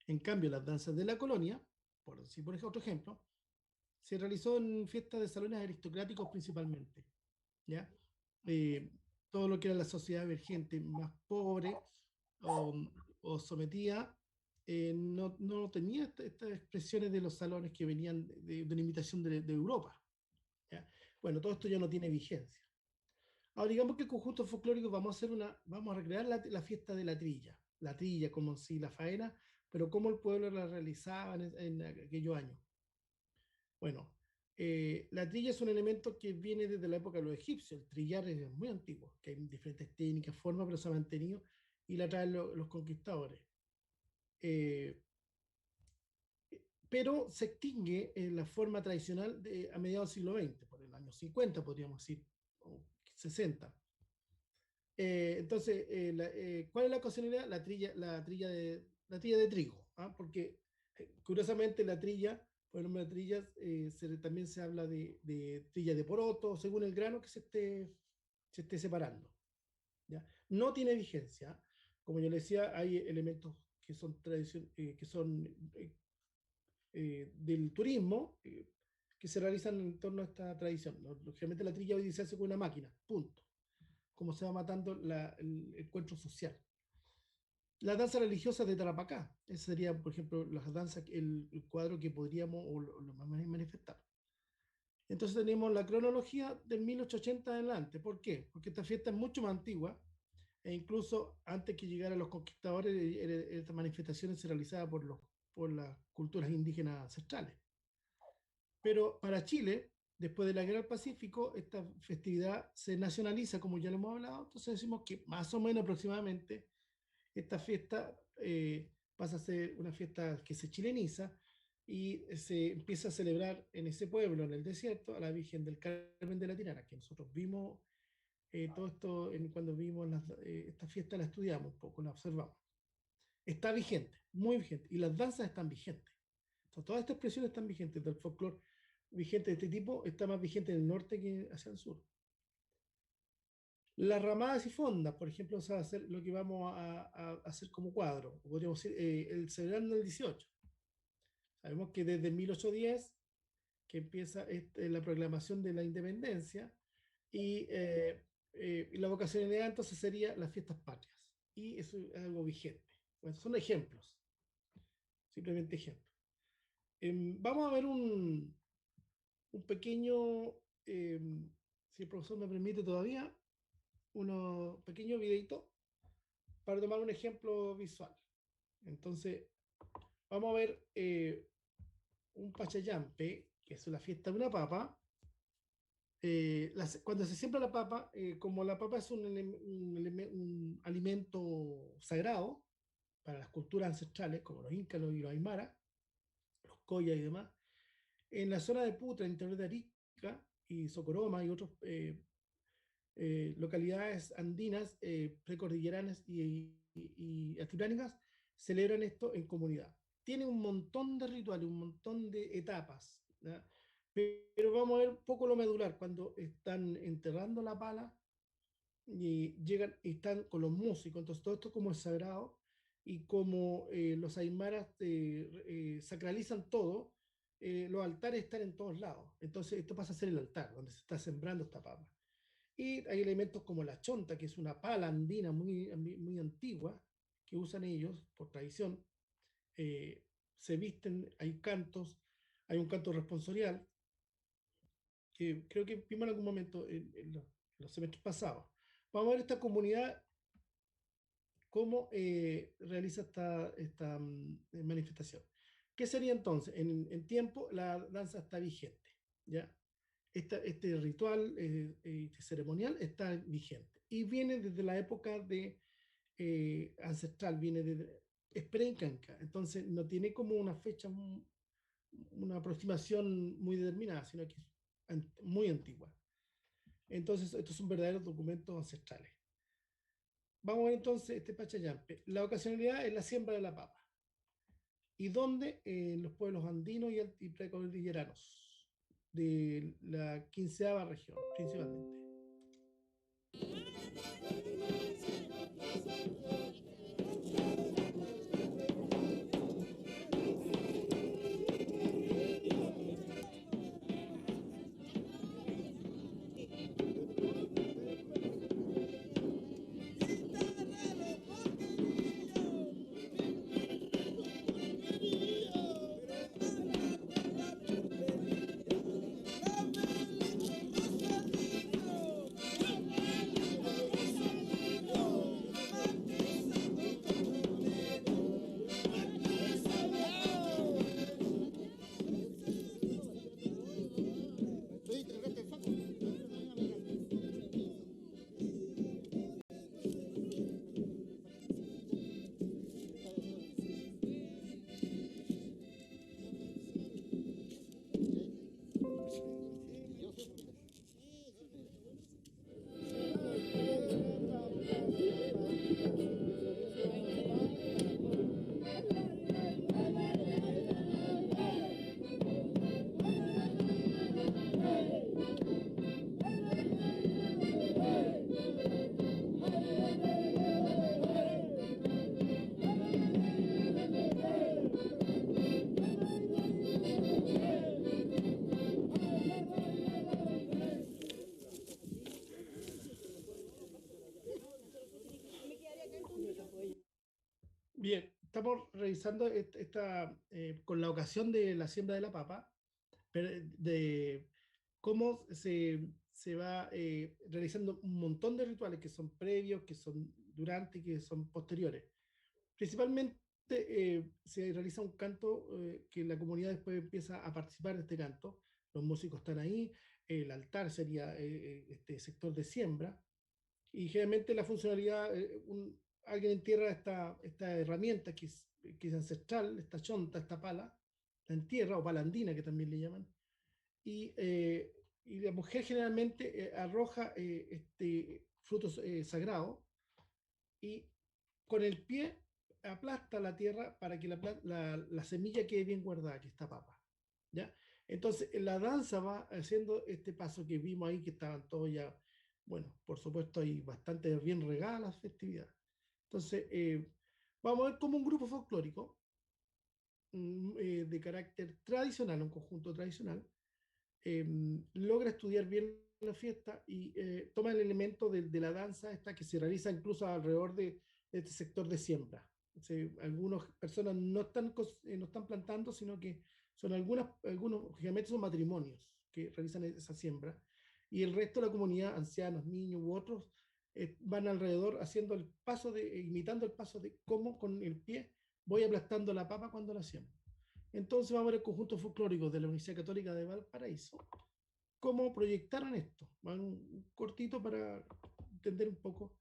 En cambio, las danzas de la colonia, por decir por ejemplo, otro ejemplo, se realizó en fiestas de salones aristocráticos principalmente. ¿Ya? Eh, Todo lo que era la sociedad emergente más pobre o, o sometida no tenía estas expresiones de los salones que venían de una invitación de Europa. ¿Ya? Bueno, todo esto ya no tiene vigencia. Ahora digamos que el conjunto folclórico vamos a recrear la fiesta de la trilla como si la faena, pero cómo el pueblo la realizaba en aquellos años. Bueno, la trilla es un elemento que viene desde la época de los egipcios. El trillar es muy antiguo, que hay diferentes técnicas, formas, pero se ha mantenido y la traen los conquistadores. Eh, pero se extingue en la forma tradicional a mediados del siglo XX, por el año 50, podríamos decir, o 60. Entonces, ¿cuál es la ocasionalidad? La trilla de trigo, ¿ah? Porque curiosamente la trilla, por el nombre de trillas, también se habla de trilla de poroto, según el grano que se esté separando. ¿Ya? No tiene vigencia. Como yo le decía, hay elementos que son, del turismo que se realizan en torno a esta tradición. Lógicamente la trilla hoy se hace con una máquina, punto. Como se va matando el encuentro social. Las danzas religiosas de Tarapacá, ese sería, por ejemplo, las danzas, el cuadro que podríamos o lo manifestar. Entonces tenemos la cronología del 1880 en adelante. ¿Por qué? Porque esta fiesta es mucho más antigua e incluso antes que llegaran los conquistadores, estas manifestaciones se realizaban por las culturas indígenas ancestrales. Pero para Chile, después de la Guerra del Pacífico, esta festividad se nacionaliza, como ya lo hemos hablado, entonces decimos que más o menos aproximadamente esta fiesta pasa a ser una fiesta que se chileniza y se empieza a celebrar en ese pueblo, en el desierto, a la Virgen del Carmen de la Tirana, que nosotros vimos todo esto cuando vimos esta fiesta, la estudiamos un poco, la observamos. Está vigente, muy vigente, y las danzas están vigentes. Entonces, todas estas expresiones están vigentes del folclore vigente de este tipo, está más vigente en el norte que hacia el sur. Las ramadas y fondas, por ejemplo, va a ser lo que vamos a hacer como cuadro. Podríamos decir, el celebrando el 18. Sabemos que desde 1810, que empieza la proclamación de la independencia, y la vocacionalidad entonces sería las fiestas patrias. Y eso es algo vigente. Bueno, son ejemplos, simplemente ejemplos. Vamos a ver un pequeño, si el profesor me permite todavía, unos pequeños videitos para tomar un ejemplo visual. Entonces, vamos a ver un pachayampe, que es la fiesta de una papa. Cuando se siembra la papa, como la papa es un alimento sagrado para las culturas ancestrales, como los incas y los aymaras, los collas y demás, en la zona de Putra, en interior de Arica y Socoroma y otros localidades andinas, precordilleranas y altiplánicas celebran esto en comunidad. Tiene un montón de rituales, un montón de etapas, ¿ya? Pero vamos a ver un poco lo medular, cuando están enterrando la pala y llegan y están con los músicos, entonces todo esto como es sagrado y como los aymaras sacralizan todo, los altares están en todos lados, entonces esto pasa a ser el altar, donde se está sembrando esta papa. Y hay elementos como la chonta, que es una pala andina muy antigua, que usan ellos por tradición. eh, Se visten, hay cantos, hay un canto responsorial, que creo que vimos en algún momento en los semestres pasados. Vamos a ver esta comunidad cómo realiza esta manifestación. ¿Qué sería entonces? En tiempo, la danza está vigente, ¿ya? Este ritual ceremonial está vigente y viene desde la época ancestral, es pre-incanca, entonces no tiene como una fecha, una aproximación muy determinada, sino que es muy antigua. Entonces, estos son verdaderos documentos ancestrales. Vamos a ver entonces este Pachayampe. La ocasionalidad es la siembra de la papa. ¿Y dónde? En los pueblos andinos y precordilleranos de la 15ª región, principalmente. Bien, estamos revisando con la ocasión de la siembra de la papa, de cómo se va realizando un montón de rituales que son previos, que son durante y que son posteriores. Principalmente se realiza un canto que la comunidad después empieza a participar de este canto. Los músicos están ahí, el altar sería este sector de siembra, y generalmente la funcionalidad, alguien entierra esta herramienta que es ancestral, esta chonta, esta pala, la entierra, o palandina que también le llaman, y la mujer generalmente arroja este fruto sagrado y con el pie aplasta la tierra para que la semilla quede bien guardada, que está papa, ¿ya? Entonces, la danza va haciendo este paso que vimos ahí, que estaban todos ya, bueno, por supuesto, hay bastante bien regadas las festividades. Entonces, vamos a ver cómo un grupo folclórico de carácter tradicional, un conjunto tradicional, logra estudiar bien la fiesta y toma el elemento de la danza esta que se realiza incluso alrededor de este sector de siembra. Algunas personas no están plantando, sino que son algunos, generalmente son matrimonios que realizan esa siembra, y el resto de la comunidad, ancianos, niños u otros, van alrededor haciendo imitando el paso de cómo con el pie voy aplastando la papa cuando la siembro. Entonces vamos a ver el conjunto folclórico de la Universidad Católica de Valparaíso, cómo proyectaron esto. Van un cortito para entender un poco.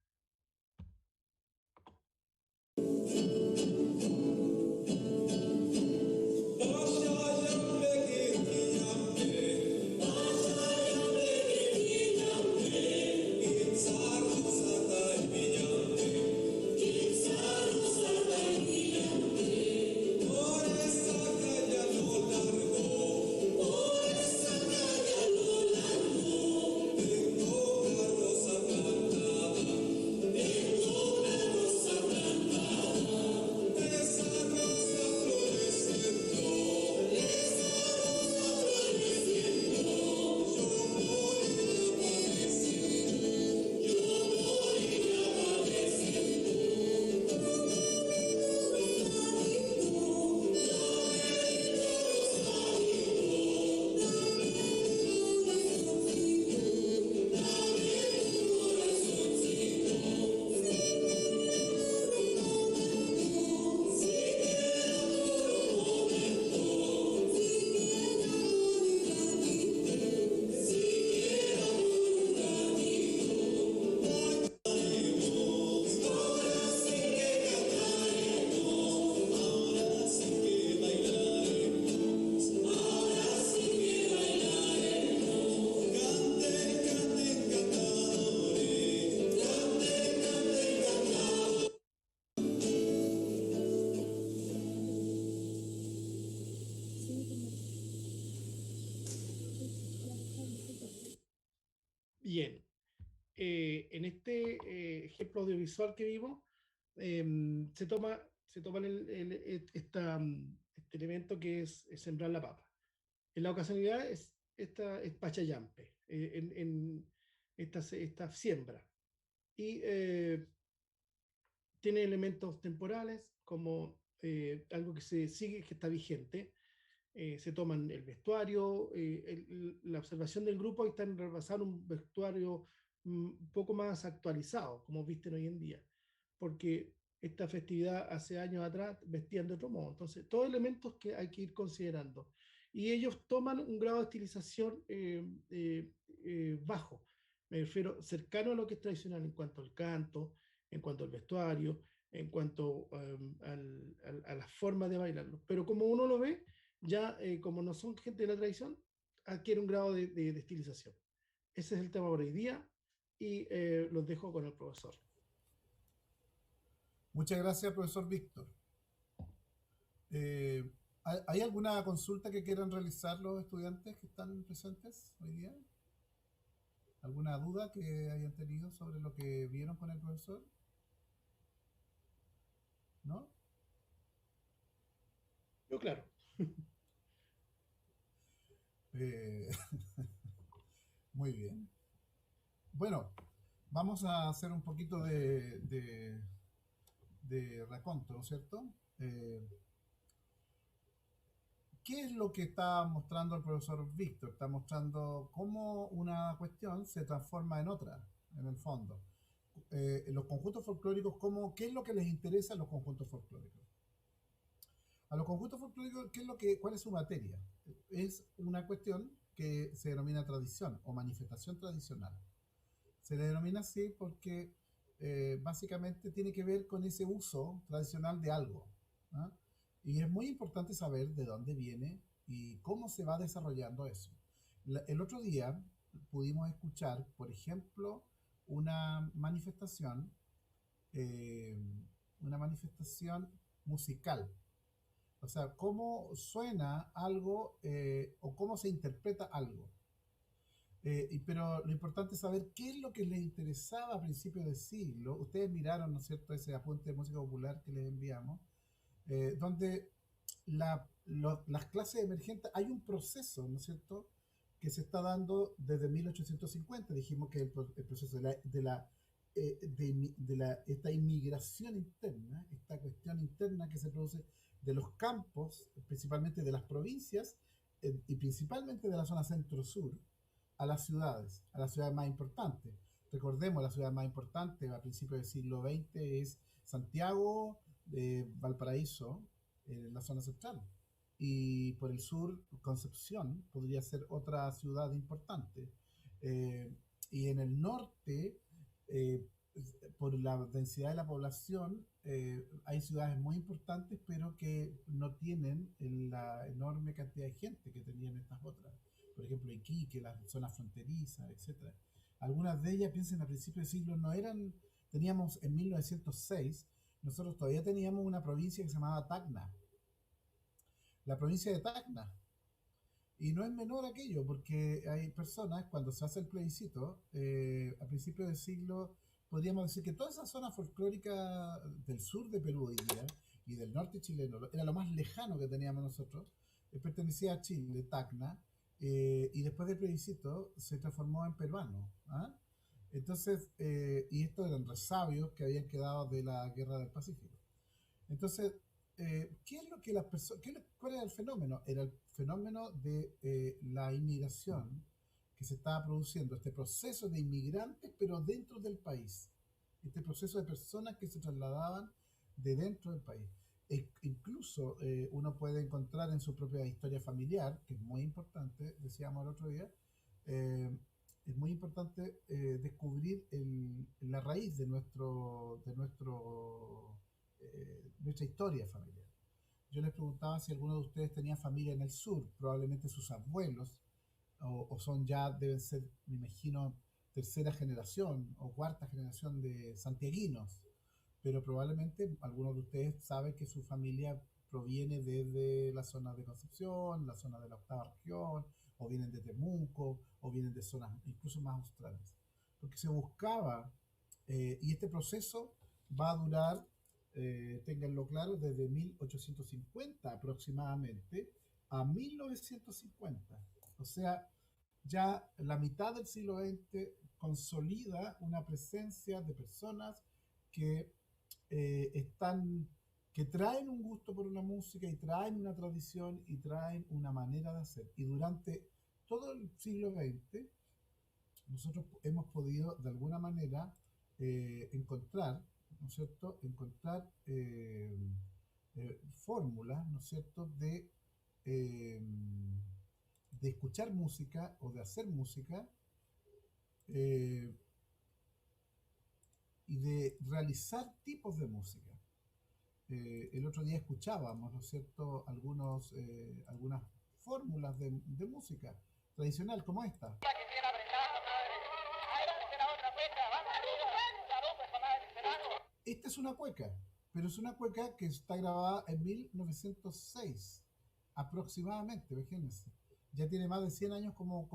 Bien, en este ejemplo audiovisual que vimos, se toma, este elemento que es sembrar la papa. En la ocasionalidad es Pachayampe, esta siembra. Y tiene elementos temporales como algo que se sigue, que está vigente. Se toman el vestuario, la observación del grupo y están repasando un vestuario un poco más actualizado, como visten hoy en día, porque esta festividad hace años atrás vestían de otro modo. Entonces, todos elementos que hay que ir considerando. Y ellos toman un grado de estilización bajo, me refiero cercano a lo que es tradicional en cuanto al canto, en cuanto al vestuario, en cuanto a la forma de bailarlo. Pero como uno lo ve, ya como no son gente de la tradición, adquiere un grado de estilización. Ese es el tema por hoy día y los dejo con el profesor. Muchas gracias, profesor Víctor. ¿Hay alguna consulta que quieran realizar los estudiantes que están presentes hoy día? ¿Alguna duda que hayan tenido sobre lo que vieron con el profesor? ¿No? Yo, claro. Eh, muy bien. Bueno, vamos a hacer un poquito de raconto, ¿no es cierto? ¿Qué es lo que está mostrando el profesor Víctor? Está mostrando cómo una cuestión se transforma en otra, en el fondo. Los conjuntos folclóricos, ¿qué es lo que les interesa a los conjuntos folclóricos? A los conjuntos folclóricos, ¿cuál es su materia? Es una cuestión que se denomina tradición o manifestación tradicional. Se le denomina así porque básicamente tiene que ver con ese uso tradicional de algo, ¿no? Y es muy importante saber de dónde viene y cómo se va desarrollando eso. El otro día pudimos escuchar, por ejemplo, una manifestación, eh, una manifestación musical. O sea, cómo suena algo o cómo se interpreta algo. Pero lo importante es saber qué es lo que les interesaba a principios del siglo. Ustedes miraron, ¿no es cierto?, ese apunte de música popular que les enviamos, donde las clases emergentes, hay un proceso, ¿no es cierto?, que se está dando desde 1850. Dijimos que el proceso esta inmigración interna, esta cuestión interna que se produce de los campos, principalmente de las provincias y principalmente de la zona centro-sur, a las ciudades más importantes. Recordemos, la ciudad más importante a principios del siglo XX es Santiago, Valparaíso, en la zona central. Y por el sur, Concepción podría ser otra ciudad importante. Eh, y en el norte, eh, por la densidad de la población, hay ciudades muy importantes, pero que no tienen la enorme cantidad de gente que tenían estas otras. Por ejemplo, Iquique, las zonas fronterizas, etcétera. Algunas de ellas, piensen, a principios del siglo no eran, teníamos en 1906, nosotros todavía teníamos una provincia que se llamaba Tacna, la provincia de Tacna. Y no es menor aquello, porque hay personas, cuando se hace el plebiscito, a principios del siglo, podríamos decir que toda esa zona folclórica del sur de Perú hoy día y del norte chileno, era lo más lejano que teníamos nosotros, pertenecía a Chile, Tacna, y después del plebiscito se transformó en peruano. ¿Ah? Entonces, y estos eran resabios que habían quedado de la Guerra del Pacífico. Entonces, ¿qué es lo que las personas, cuál era el fenómeno? Era el fenómeno de la inmigración que se estaba produciendo, este proceso de inmigrantes, pero dentro del país, este proceso de personas que se trasladaban de dentro del país. Incluso uno puede encontrar en su propia historia familiar, que es muy importante, decíamos el otro día, eh, es muy importante descubrir la raíz nuestra historia familiar. Yo les preguntaba si alguno de ustedes tenía familia en el sur, probablemente sus abuelos, o son ya, deben ser, me imagino, tercera generación o cuarta generación de santiaguinos, pero probablemente algunos de ustedes saben que su familia proviene desde la zona de Concepción, la zona de la octava región, o vienen de Temuco, o vienen de zonas incluso más australes. porque se buscaba, y este proceso va a durar, ténganlo claro, desde 1850 aproximadamente a 1950. O sea, ya la mitad del siglo XX consolida una presencia de personas que están, que traen un gusto por una música y traen una tradición y traen una manera de hacer. Y durante todo el siglo XX nosotros hemos podido de alguna manera encontrar, ¿no es cierto?, encontrar fórmulas, ¿no es cierto?, eh, de escuchar música o de hacer música eh, y de realizar tipos de música. El otro día escuchábamos, ¿no es cierto?, algunas fórmulas de música tradicional como esta. Esta es una cueca, pero es una cueca que está grabada en 1906, aproximadamente, imagínense. Ya tiene más de 100 años como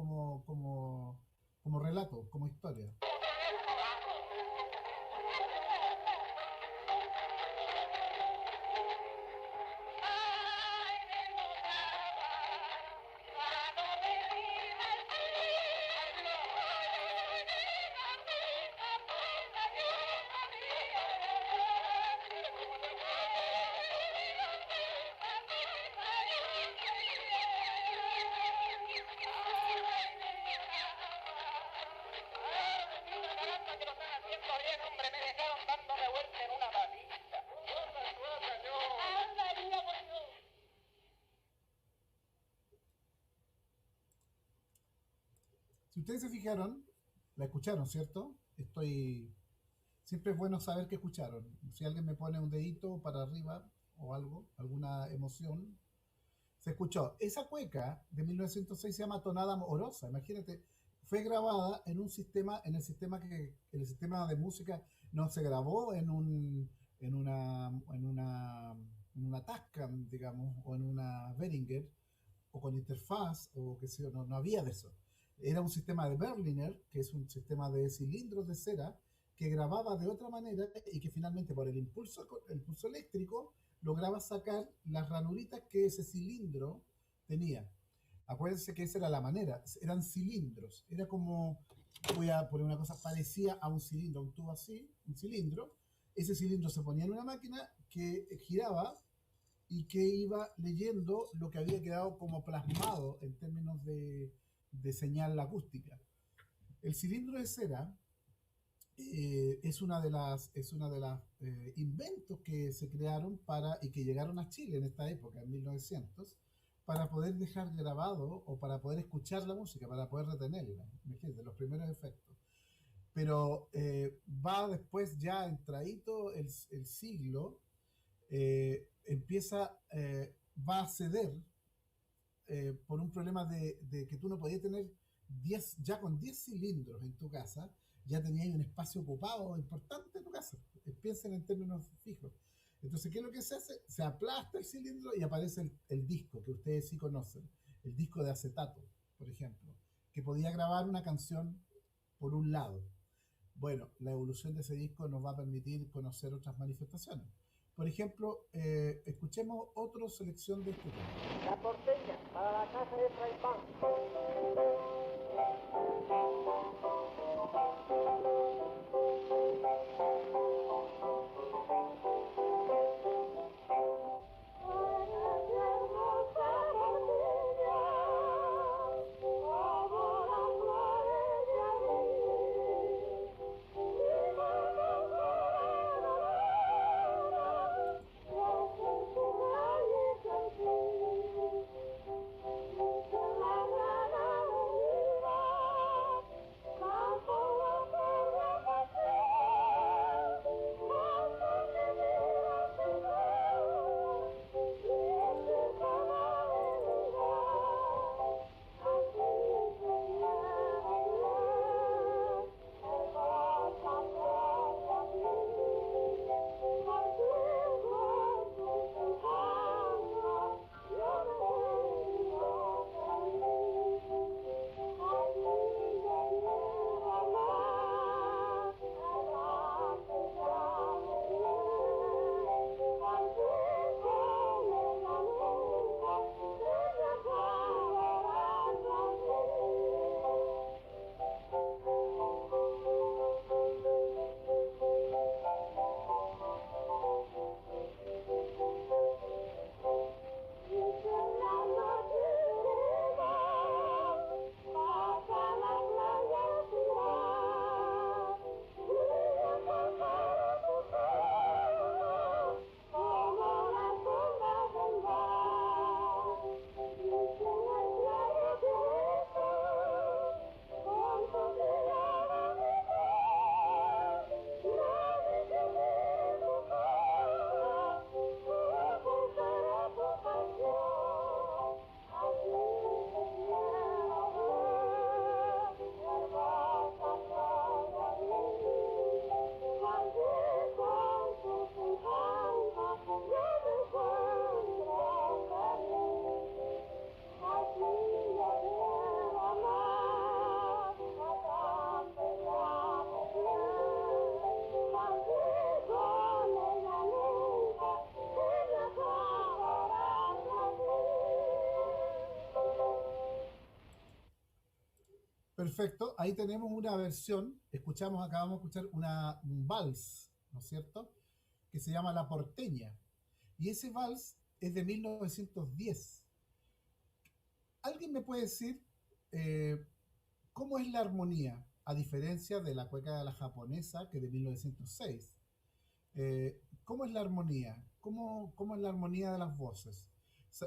relato, como historia. Si ustedes se fijaron, la escucharon, ¿cierto? Siempre es bueno saber que escucharon. Si alguien me pone un dedito para arriba o algo, alguna emoción, se escuchó. Esa cueca de 1906 se llama Tonada Amorosa. Imagínate, fue grabada en un sistema, en el sistema de música no se grabó en una Tascam, digamos, o en una Behringer, o con interfaz, o qué sé yo, no había de eso. Era un sistema de Berliner, que es un sistema de cilindros de cera, que grababa de otra manera y que finalmente por el impulso eléctrico lograba sacar las ranuritas que ese cilindro tenía. Acuérdense que esa era la manera, eran cilindros, era como, voy a poner una cosa, parecía a un cilindro, un tubo así, un cilindro. Ese cilindro se ponía en una máquina que giraba y que iba leyendo lo que había quedado como plasmado en términos de señal acústica. El cilindro de cera es una de las inventos que se crearon y que llegaron a Chile en esta época, en 1900, para poder dejar grabado o para poder escuchar la música, para poder retenerla. Imagínate, los primeros efectos. Pero va después ya entradito el siglo, va a ceder por un problema de que tú no podías tener 10, ya con 10 cilindros en tu casa, ya tenías un espacio ocupado importante en tu casa. Piensen en términos fijos. Entonces, ¿qué es lo que se hace? Se aplasta el cilindro y aparece el disco que ustedes sí conocen, el disco de acetato, por ejemplo, que podía grabar una canción por un lado. Bueno, la evolución de ese disco nos va a permitir conocer otras manifestaciones. Por ejemplo, escuchemos otra selección de este tema. La porteña para la casa de Fraipán. Perfecto, ahí tenemos una versión, acabamos de escuchar un vals, ¿no es cierto? Que se llama La Porteña. Y ese vals es de 1910. ¿Alguien me puede decir eh, cómo es la armonía? A diferencia de la cueca de la japonesa, que es de 1906. ¿Cómo es la armonía? ¿Cómo es la armonía de las voces?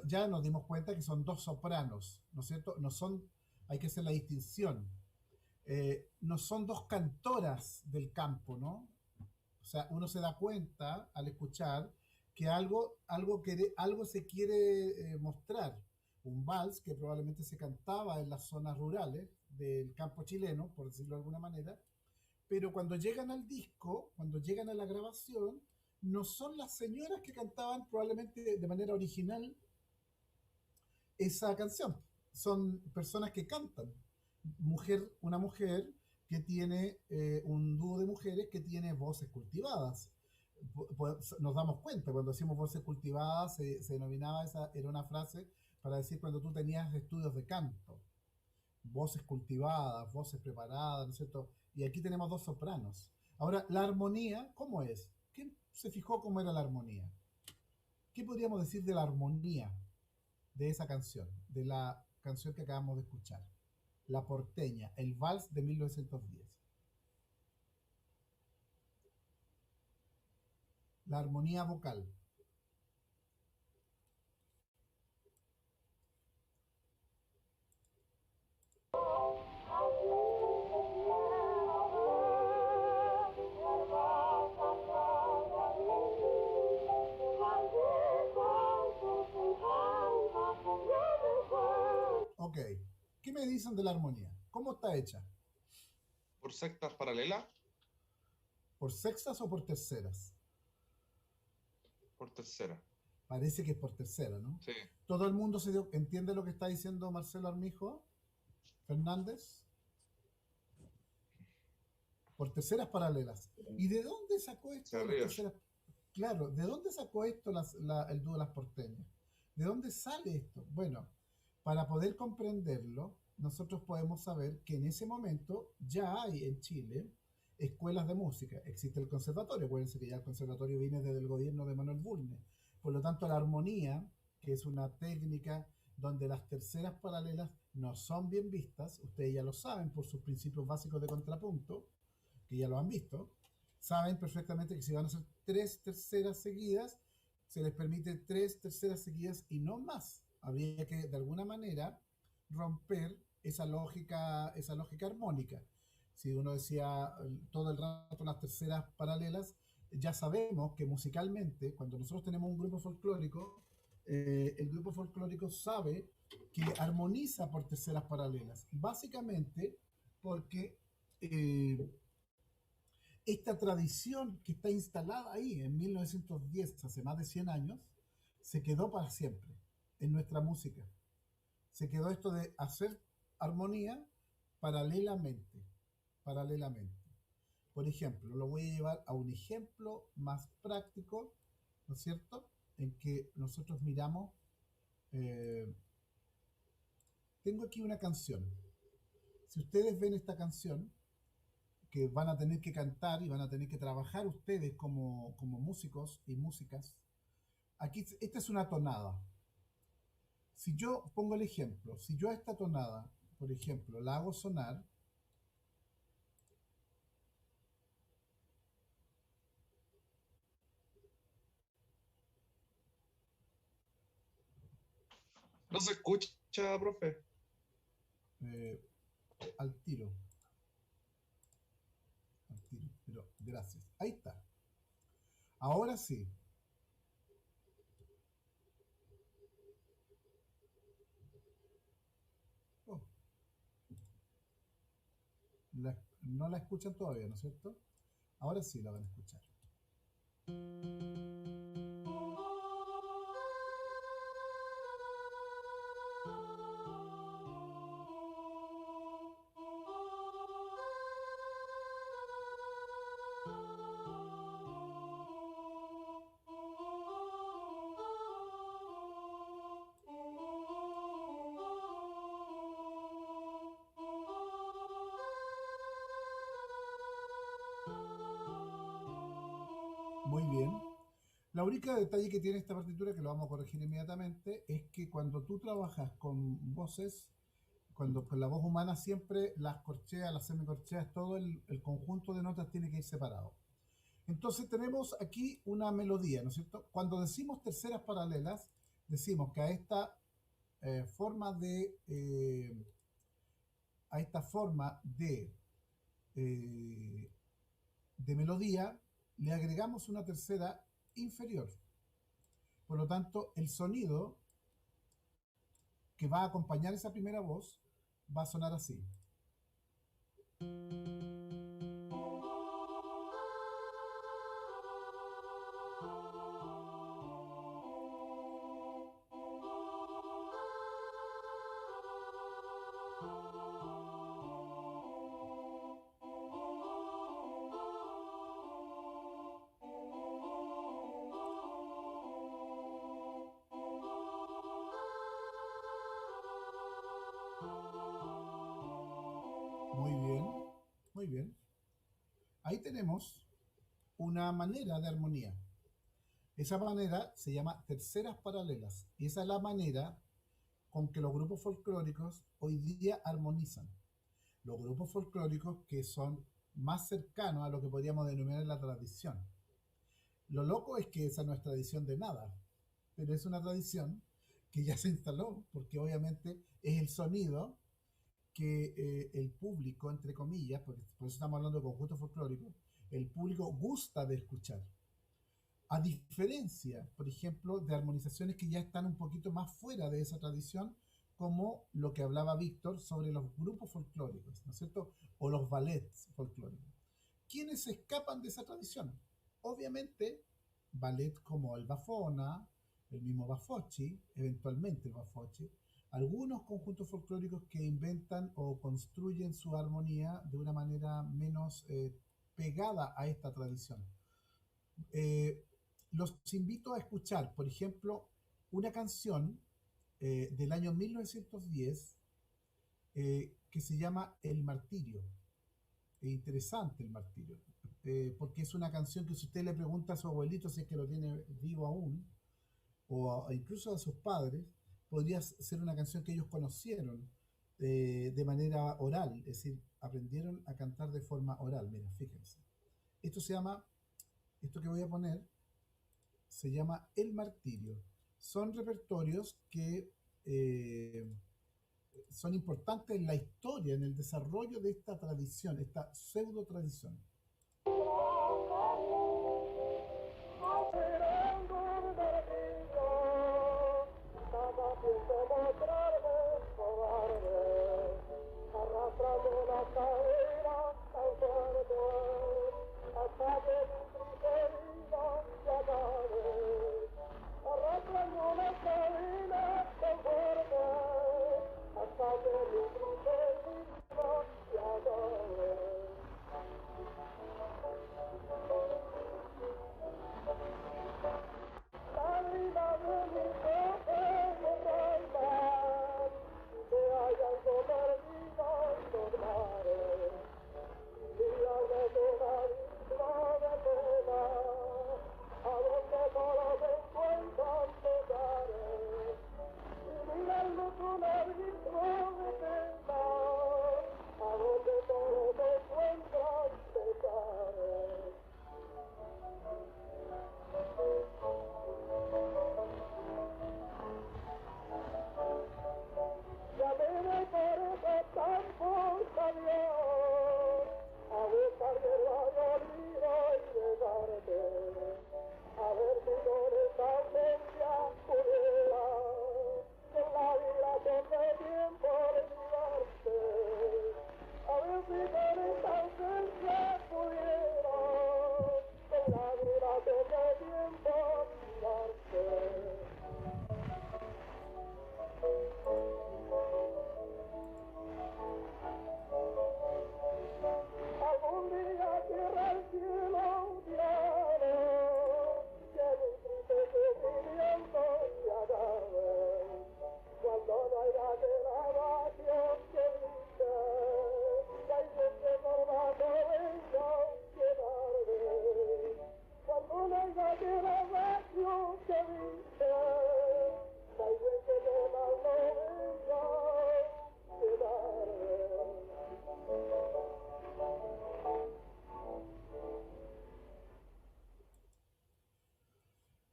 Ya nos dimos cuenta que son dos sopranos, ¿no es cierto? No son, hay que hacer la distinción. No son dos cantoras del campo, ¿no? O sea, uno se da cuenta al escuchar que algo se quiere mostrar. Un vals que probablemente se cantaba en las zonas rurales del campo chileno, por decirlo de alguna manera, pero cuando llegan al disco, cuando llegan a la grabación, no son las señoras que cantaban probablemente de manera original esa canción. Son personas que cantan. Una mujer que tiene un dúo de mujeres que tiene voces cultivadas. Nos damos cuenta, cuando decimos voces cultivadas, se denominaba era una frase para decir cuando tú tenías estudios de canto. Voces cultivadas, voces preparadas, ¿no es cierto? Y aquí tenemos dos sopranos. Ahora, la armonía, ¿cómo es? ¿Quién se fijó cómo era la armonía? ¿Qué podríamos decir de la armonía de esa canción, de la canción que acabamos de escuchar? La Porteña, el vals de 1910. La armonía vocal. Ok, ¿qué me dicen de la armonía? ¿Cómo está hecha? ¿Por sextas paralelas? ¿Por sextas o por terceras? Por tercera. Parece que es por tercera, ¿no? Sí. ¿Todo el mundo entiende lo que está diciendo Marcelo Armijo Fernández? Por terceras paralelas. ¿Y de dónde sacó esto de las terceras? Claro, ¿de dónde sacó esto el dúo de las porteñas? ¿De dónde sale esto? Bueno, para poder comprenderlo, nosotros podemos saber que en ese momento ya hay en Chile escuelas de música. Existe el conservatorio. Acuérdense que ya el conservatorio viene desde el gobierno de Manuel Bulnes. Por lo tanto, la armonía, que es una técnica donde las terceras paralelas no son bien vistas, ustedes ya lo saben por sus principios básicos de contrapunto, que ya lo han visto, saben perfectamente que si van a hacer tres terceras seguidas, se les permite tres terceras seguidas y no más. Habría que, de alguna manera, romper esa lógica armónica. Si uno decía todo el rato las terceras paralelas, ya sabemos que musicalmente, cuando nosotros tenemos un grupo folclórico, el grupo folclórico sabe que armoniza por terceras paralelas. Básicamente porque esta tradición que está instalada ahí en 1910, hace más de 100 años, se quedó para siempre en nuestra música. Se quedó esto de hacer armonía paralelamente. Por ejemplo, lo voy a llevar a un ejemplo más práctico, ¿no es cierto? En que nosotros miramos, tengo aquí una canción. Si ustedes ven esta canción, que van a tener que cantar y van a tener que trabajar ustedes como músicos y músicas, aquí esta es una tonada. Si yo pongo el ejemplo, si yo a esta tonada, por ejemplo, la hago sonar, No se escucha, profe. al tiro, pero gracias. Ahí está. Ahora sí. Oh. No la escuchan todavía, ¿no es cierto? Ahora sí la van a escuchar. Muy bien. La única detalle que tiene esta partitura, que lo vamos a corregir inmediatamente, es que cuando tú trabajas con voces, cuando con la voz humana, siempre las corcheas, las semicorcheas, todo el conjunto de notas tiene que ir separado. Entonces tenemos aquí una melodía, ¿no es cierto? Cuando decimos terceras paralelas, decimos que a esta forma eh, de melodía le agregamos una tercera inferior. Por lo tanto, el sonido que va a acompañar esa primera voz va a sonar así. Muy bien, muy bien. Ahí tenemos una manera de armonía. Esa manera se llama terceras paralelas y esa es la manera con que los grupos folclóricos hoy día armonizan. Los grupos folclóricos que son más cercanos a lo que podríamos denominar la tradición. Lo loco es que esa no es tradición de nada, pero es una tradición que ya se instaló porque obviamente es el sonido que el público, entre comillas, por eso estamos hablando de conjuntos folclóricos, el público gusta de escuchar. A diferencia, por ejemplo, de armonizaciones que ya están un poquito más fuera de esa tradición, como lo que hablaba Víctor sobre los grupos folclóricos, ¿no es cierto? O los ballets folclóricos. ¿Quiénes se escapan de esa tradición? Obviamente, ballet como el Bafona, el mismo Bafocchi, eventualmente el Bafocchi, algunos conjuntos folclóricos que inventan o construyen su armonía de una manera menos pegada a esta tradición. Los invito a escuchar, por ejemplo, una canción del año 1910 que se llama El Martirio. Es interesante el Martirio, porque es una canción que si usted le pregunta a su abuelito si es que lo tiene vivo aún, o incluso a sus padres, podría ser una canción que ellos conocieron de manera oral, es decir, aprendieron a cantar de forma oral. Mira, fíjense. Esto que voy a poner, se llama El Martirio. Son repertorios que son importantes en la historia, en el desarrollo de esta tradición, esta pseudo tradición.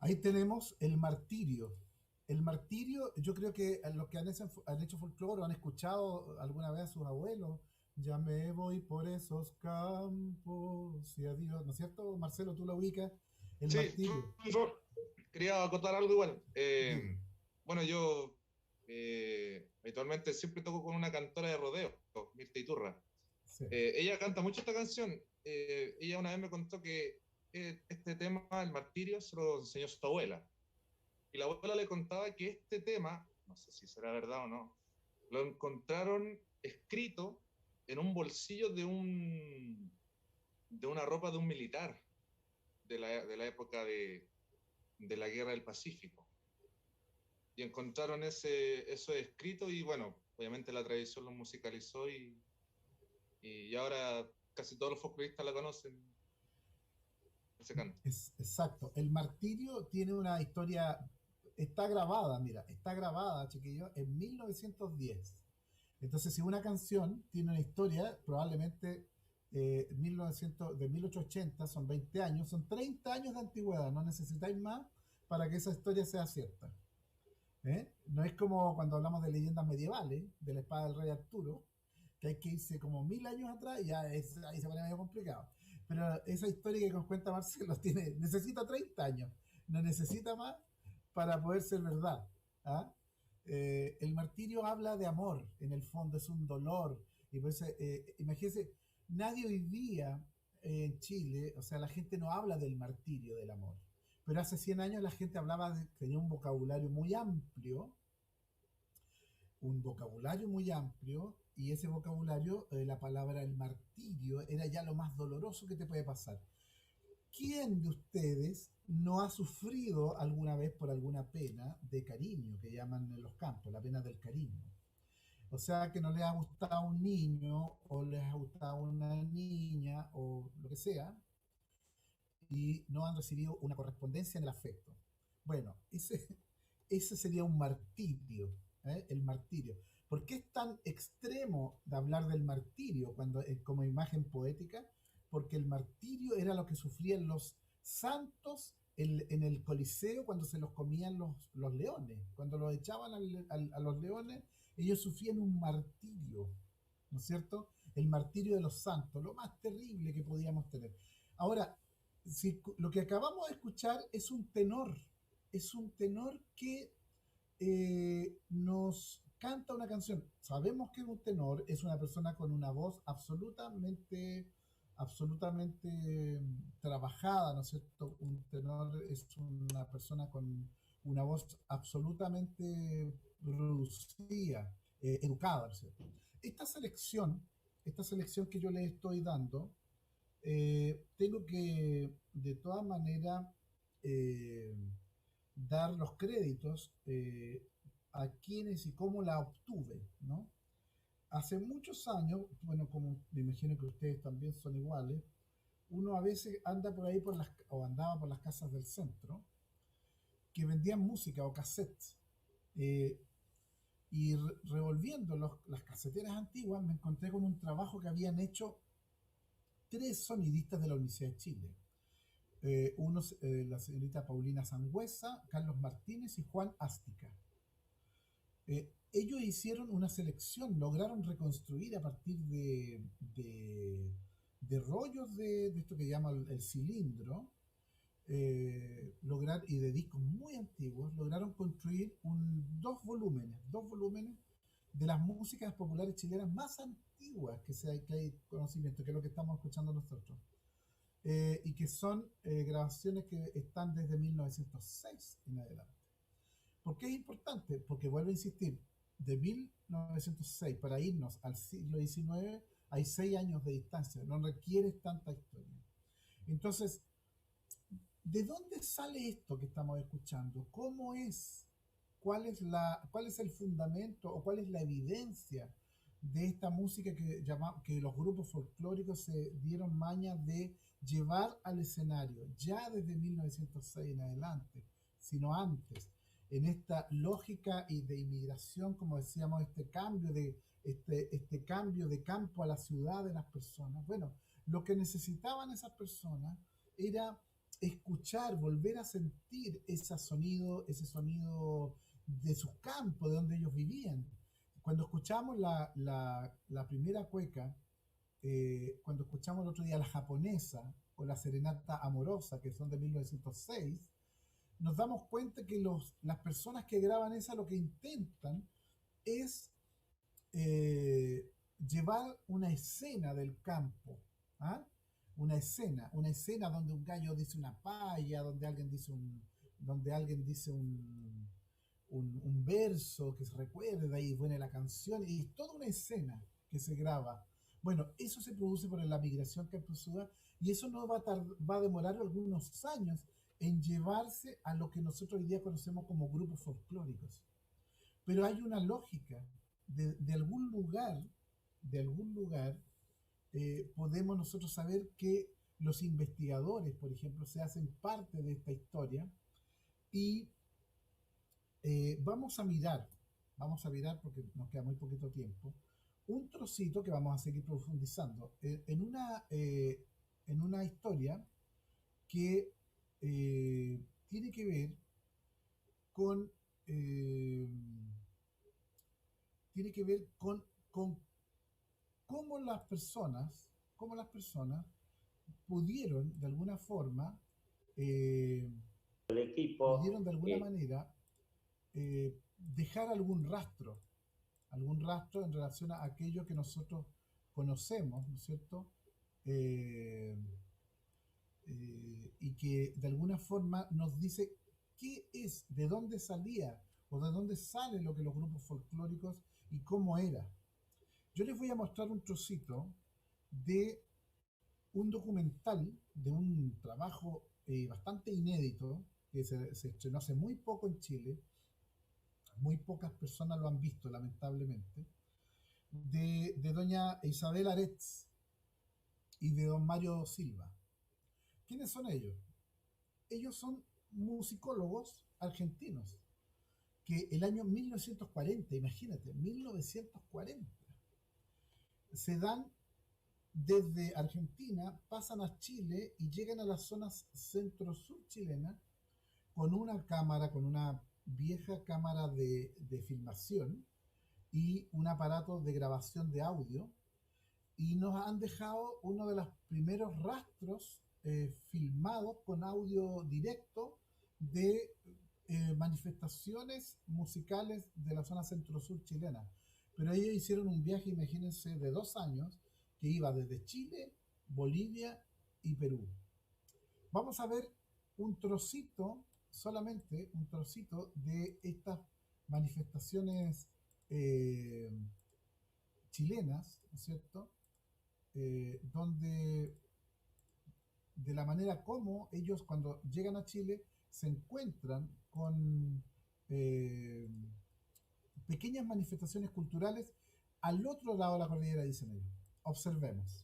Ahí tenemos el martirio. El martirio, yo creo que los que han hecho folclore o han escuchado alguna vez a sus abuelos, ya me voy por esos campos y adiós, ¿no es cierto? Marcelo, tú lo ubicas, el Sí, martirio. quería acotar algo igual. Dime. Bueno, yo habitualmente siempre toco con una cantora de rodeo, Mirta Iturra. Sí. Ella canta mucho esta canción. Ella una vez me contó que este tema, el martirio, se lo enseñó su abuela. Y la abuela le contaba que este tema, no sé si será verdad o no, lo encontraron escrito en un bolsillo de una ropa de un militar de la época de la Guerra del Pacífico. Y encontraron eso escrito y bueno, obviamente la tradición lo musicalizó y ahora casi todos los folcloristas la conocen, ese canto. Exacto. El martirio tiene una historia, está grabada, mira, está grabada, chiquillos, en 1910. Entonces, si una canción tiene una historia, probablemente 1900, de 1880, son 20 años, son 30 años de antigüedad, no necesitáis más para que esa historia sea cierta. No es como cuando hablamos de leyendas medievales, de la espada del rey Arturo, que hay que irse como 1000 años atrás y ya ahí se pone medio complicado. Pero esa historia que nos cuenta Marcelo necesita 30 años, no necesita más para poder ser verdad. ¿Ah? El martirio habla de amor, en el fondo es un dolor. Y pues, imagínense, nadie hoy día en Chile, o sea, la gente no habla del martirio del amor. Pero hace 100 años la gente tenía un vocabulario muy amplio, y ese vocabulario, la palabra el martirio, era ya lo más doloroso que te puede pasar. ¿Quién de ustedes no ha sufrido alguna vez por alguna pena de cariño, que llaman en los campos, la pena del cariño? O sea, que no les ha gustado un niño, o les ha gustado una niña, o lo que sea, y no han recibido una correspondencia en el afecto. Bueno, ese sería un martirio, el martirio. ¿Por qué es tan extremo de hablar del martirio como imagen poética? Porque el martirio era lo que sufrían los santos en el Coliseo cuando se los comían los leones. Cuando los echaban a los leones, ellos sufrían un martirio, ¿no es cierto? El martirio de los santos, lo más terrible que podíamos tener. Ahora, si lo que acabamos de escuchar es un tenor que nos canta una canción. Sabemos que un tenor es una persona con una voz absolutamente trabajada, ¿no es cierto? Un tenor es una persona con una voz absolutamente producida, educada, ¿no es cierto? Esta selección que yo le estoy dando, tengo que de todas maneras eh, dar los créditos a quienes y cómo la obtuve, ¿no? Hace muchos años, bueno, como me imagino que ustedes también son iguales, uno a veces anda por ahí o andaba por las casas del centro que vendían música o cassettes. eh, y revolviendo las caseteras antiguas me encontré con un trabajo que habían hecho 3 sonidistas de la Universidad de Chile. La señorita Paulina Sangüesa, Carlos Martínez y Juan Ástica. Ellos hicieron una selección, lograron reconstruir a partir de rollos de esto que llama el cilindro, y de discos muy antiguos, lograron construir dos volúmenes de las músicas populares chilenas más antiguas que hay conocimiento, que es lo que estamos escuchando nosotros. Y que son grabaciones que están desde 1906 en adelante. ¿Por qué es importante? Porque vuelvo a insistir, de 1906 para irnos al siglo XIX hay 6 años de distancia, no requieres tanta historia. Entonces, ¿de dónde sale esto que estamos escuchando? ¿Cómo es? ¿Cuál es el fundamento o cuál es la evidencia de esta música que los grupos folclóricos se dieron maña de llevar al escenario, ya desde 1906 en adelante, sino antes, en esta lógica y de inmigración, como decíamos, este cambio de campo a la ciudad de las personas? Bueno, lo que necesitaban esas personas era escuchar, volver a sentir ese sonido de sus campos, de donde ellos vivían. Cuando escuchamos la primera cueca, cuando escuchamos el otro día la japonesa o la serenata amorosa, que son de 1906, nos damos cuenta que las personas que graban esa lo que intentan es llevar una escena del campo, ¿ah? Una escena donde un gallo dice una paya, donde alguien dice un verso que se recuerda y viene la canción, y es toda una escena que se graba. Bueno, eso se produce por la migración campesina y eso no va a demorar algunos años en llevarse a lo que nosotros hoy día conocemos como grupos folclóricos. Pero hay una lógica de algún lugar, podemos nosotros saber que los investigadores, por ejemplo, se hacen parte de esta historia y vamos a mirar porque nos queda muy poquito tiempo, un trocito que vamos a seguir profundizando en una historia que tiene que ver con cómo las personas pudieron de alguna forma pudieron de alguna manera dejar algún rastro en relación a aquello que nosotros conocemos, ¿no es cierto? Y que de alguna forma nos dice qué es, de dónde salía o de dónde sale lo que los grupos folclóricos y cómo era. Yo les voy a mostrar un trocito de un documental, de un trabajo bastante inédito, que se estrenó hace muy poco en Chile, muy pocas personas lo han visto, lamentablemente, de doña Isabel Aretz y de don Mario Silva. ¿Quiénes son ellos? Ellos son musicólogos argentinos, que el año 1940, imagínate, 1940, se dan desde Argentina, pasan a Chile y llegan a las zonas centro-sur chilena con una vieja cámara de filmación y un aparato de grabación de audio, y nos han dejado uno de los primeros rastros filmados con audio directo de manifestaciones musicales de la zona centro-sur chilena. Pero ellos hicieron un viaje, imagínense, de 2 años, que iba desde Chile, Bolivia y Perú. Vamos a ver un trocito, solamente un trocito de estas manifestaciones chilenas, ¿no es cierto? Donde de la manera como ellos cuando llegan a Chile se encuentran con pequeñas manifestaciones culturales al otro lado de la cordillera, dicen ellos. Observemos.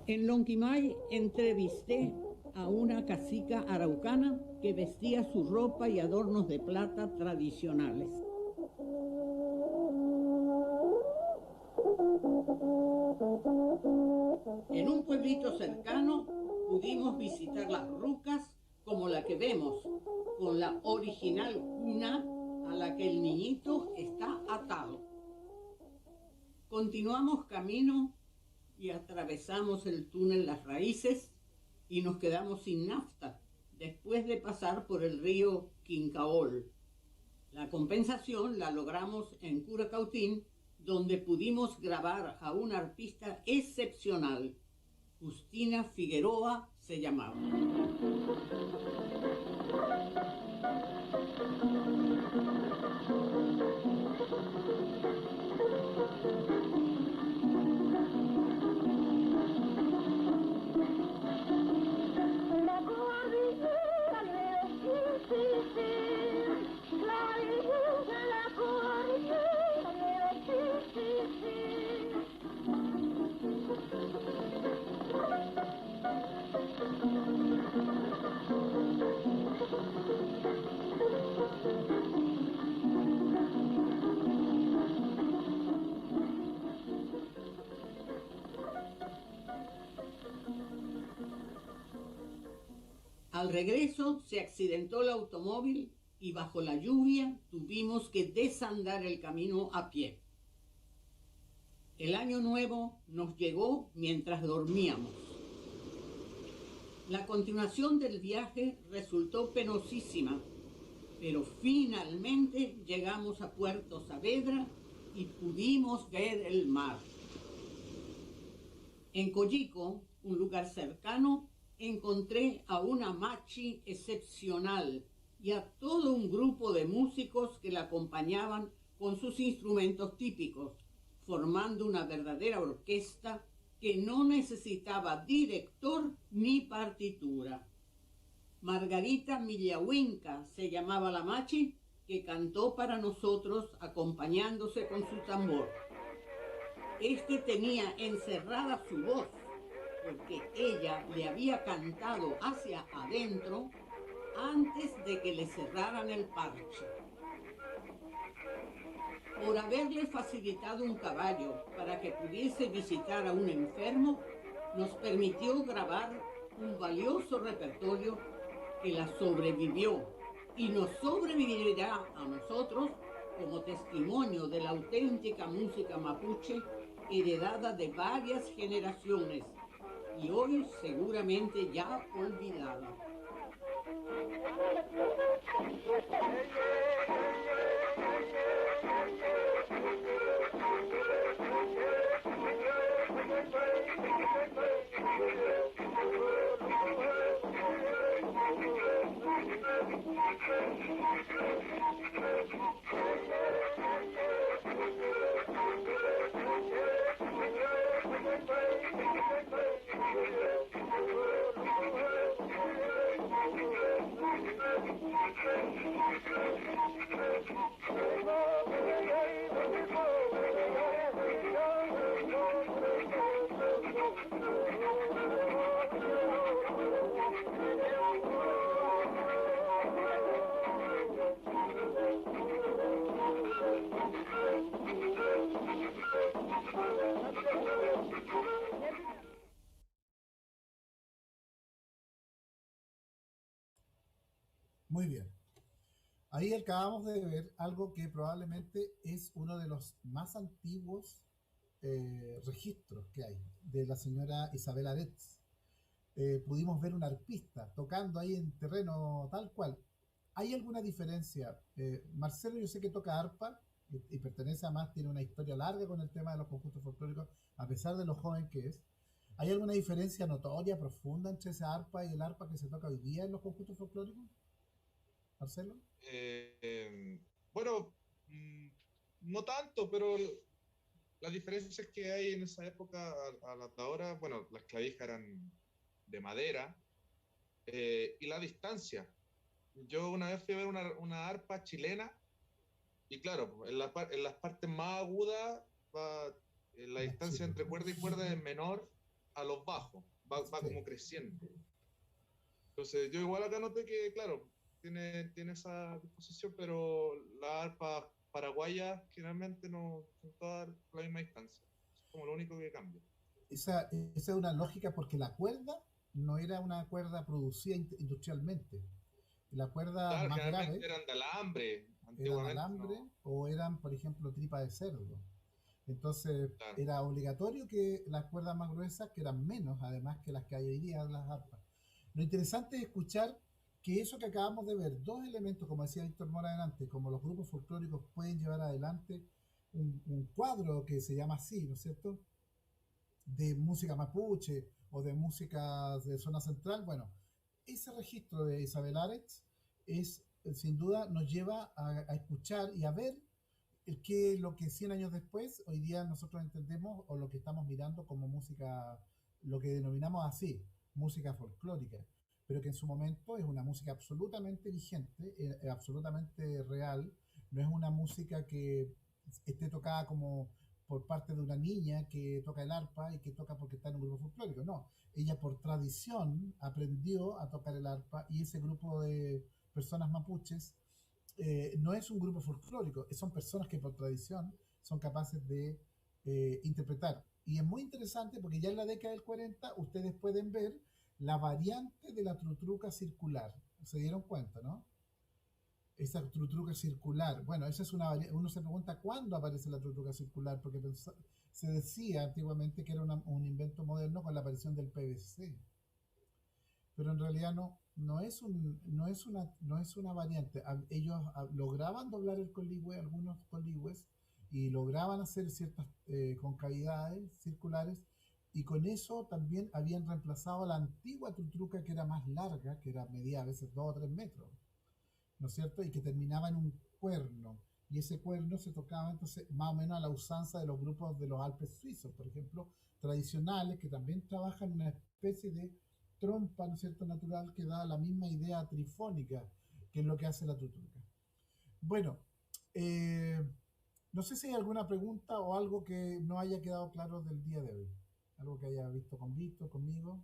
En Lonquimay entrevisté a una cacica araucana que vestía su ropa y adornos de plata tradicionales. En un pueblito cercano pudimos visitar las rucas como la que vemos, con la original cuna a la que el niñito está atado. Continuamos camino y atravesamos el túnel Las Raíces y nos quedamos sin nafta después de pasar por el río Quincaol. La compensación la logramos en Curacautín, donde pudimos grabar a una artista excepcional. Justina Figueroa se llamaba. Al regreso se accidentó el automóvil y bajo la lluvia tuvimos que desandar el camino a pie. El año nuevo nos llegó mientras dormíamos. La continuación del viaje resultó penosísima, pero finalmente llegamos a Puerto Saavedra y pudimos ver el mar. En Coyico, un lugar cercano, encontré a una machi excepcional y a todo un grupo de músicos que la acompañaban con sus instrumentos típicos, formando una verdadera orquesta que no necesitaba director ni partitura. Margarita Millahuinca se llamaba la machi, que cantó para nosotros acompañándose con su tambor. Este tenía encerrada su voz, porque ella le había cantado hacia adentro antes de que le cerraran el parche. Por haberle facilitado un caballo para que pudiese visitar a un enfermo, nos permitió grabar un valioso repertorio que la sobrevivió y nos sobrevivirá a nosotros como testimonio de la auténtica música mapuche heredada de varias generaciones y hoy seguramente ya olvidada. Muy bien. Ahí acabamos de ver algo que probablemente es uno de los más antiguos registros que hay de la señora Isabel Aretz. Pudimos ver un arpista tocando ahí en terreno tal cual. ¿Hay alguna diferencia? Marcelo, yo sé que toca arpa y pertenece además, tiene una historia larga con el tema de los conjuntos folclóricos, a pesar de lo joven que es. ¿Hay alguna diferencia notoria, profunda entre esa arpa y el arpa que se toca hoy día en los conjuntos folclóricos? Marcelo. Bueno, no tanto, pero las diferencias que hay en esa época a las de ahora, bueno, las clavijas eran de madera y la distancia. Yo una vez fui a ver una arpa chilena y claro, en las partes más agudas la distancia entre cuerda y cuerda es menor a los bajos, va Sí. como creciendo. Entonces yo igual acá noté que, claro, tiene esa disposición, pero las arpas paraguayas generalmente no son todas la misma distancia. Es como lo único que cambia. Esa es una lógica porque la cuerda no era una cuerda producida industrialmente. La cuerda Claro, más generalmente grave eran de alambre, eran antiguamente, alambre no. o eran, por ejemplo, tripa de cerdo. Entonces Claro. era obligatorio que las cuerdas más gruesas, que eran menos además que las que hay hoy día en las arpas. Lo interesante es escuchar que eso que acabamos de ver, dos elementos, como decía Víctor Mora adelante, como los grupos folclóricos pueden llevar adelante un cuadro que se llama así, ¿no es cierto?, de música mapuche o de música de zona central. Bueno, ese registro de Isabel Aretz es, sin duda, nos lleva a escuchar y a ver que lo que 100 años después, hoy día nosotros entendemos o lo que estamos mirando como música, lo que denominamos así, música folclórica, pero que en su momento es una música absolutamente vigente, absolutamente real, no es una música que esté tocada como por parte de una niña que toca el arpa y que toca porque está en un grupo folclórico, no, ella por tradición aprendió a tocar el arpa y ese grupo de personas mapuches no es un grupo folclórico, son personas que por tradición son capaces de interpretar. Y es muy interesante porque ya en la década del 40 ustedes pueden ver la variante de la trutruca circular. ¿Se dieron cuenta, no? Esa trutruca circular. Bueno, esa es una variante. Uno se pregunta cuándo aparece la trutruca circular, porque se decía antiguamente que era un invento moderno con la aparición del PVC. Pero en realidad no es una variante. Ellos lograban doblar el coligüe, algunos coligües, y lograban hacer ciertas concavidades circulares, y con eso también habían reemplazado a la antigua trutruca, que era más larga, que medía a veces 2 o 3 metros, ¿no es cierto? Y que terminaba en un cuerno. Y ese cuerno se tocaba entonces más o menos a la usanza de los grupos de los Alpes suizos, por ejemplo, tradicionales, que también trabajan en una especie de trompa, ¿no es cierto?, natural, que da la misma idea trifónica, que es lo que hace la trutruca. Bueno, no sé si hay alguna pregunta o algo que no haya quedado claro del día de hoy. Algo que haya visto con Víctor, conmigo.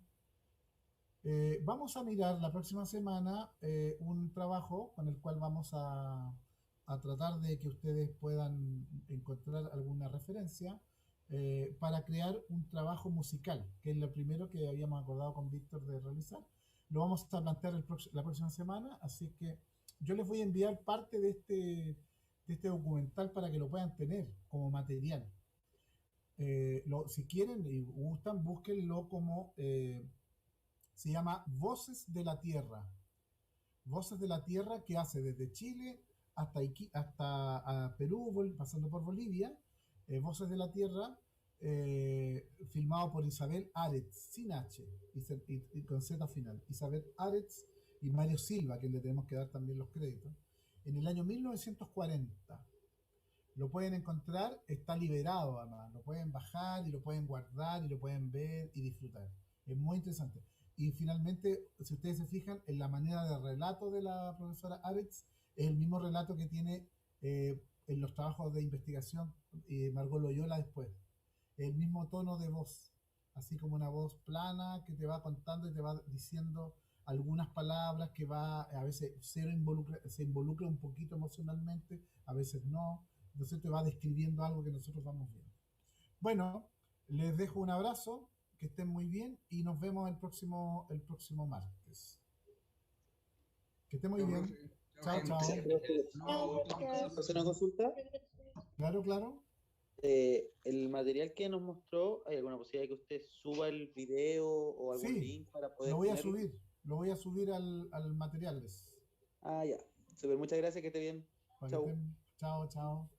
Vamos a mirar la próxima semana un trabajo con el cual vamos a tratar de que ustedes puedan encontrar alguna referencia para crear un trabajo musical, que es lo primero que habíamos acordado con Víctor de realizar. Lo vamos a plantear la próxima semana, así que yo les voy a enviar parte de este documental para que lo puedan tener como material. Si quieren y gustan, búsquenlo como... se llama Voces de la Tierra. Voces de la Tierra, que hace desde Chile hasta Perú, pasando por Bolivia. Voces de la Tierra, filmado por Isabel Aretz, sin H y con Z final. Isabel Aretz y Mario Silva, que le tenemos que dar también los créditos. En el año 1940. Lo pueden encontrar, está liberado además. Lo pueden bajar y lo pueden guardar y lo pueden ver y disfrutar. Es muy interesante. Y finalmente, si ustedes se fijan, en la manera de relato de la profesora Aretz, es el mismo relato que tiene en los trabajos de investigación Margot Loyola después. Es el mismo tono de voz, así como una voz plana que te va contando y te va diciendo algunas palabras que a veces se involucra un poquito emocionalmente, a veces no. Entonces te va describiendo algo que nosotros vamos viendo. Bueno, les dejo un abrazo. Que estén muy bien y nos vemos el próximo martes. Que estén muy bien. Chao, chao. ¿Puedo hacer una consulta? Claro, claro. El material que nos mostró, ¿hay alguna posibilidad de que usted suba el video o algún link para poder tenerlo? Lo voy a subir al materiales. Ah, ya. Super, muchas gracias, que esté bien. Chao. Chao, chao.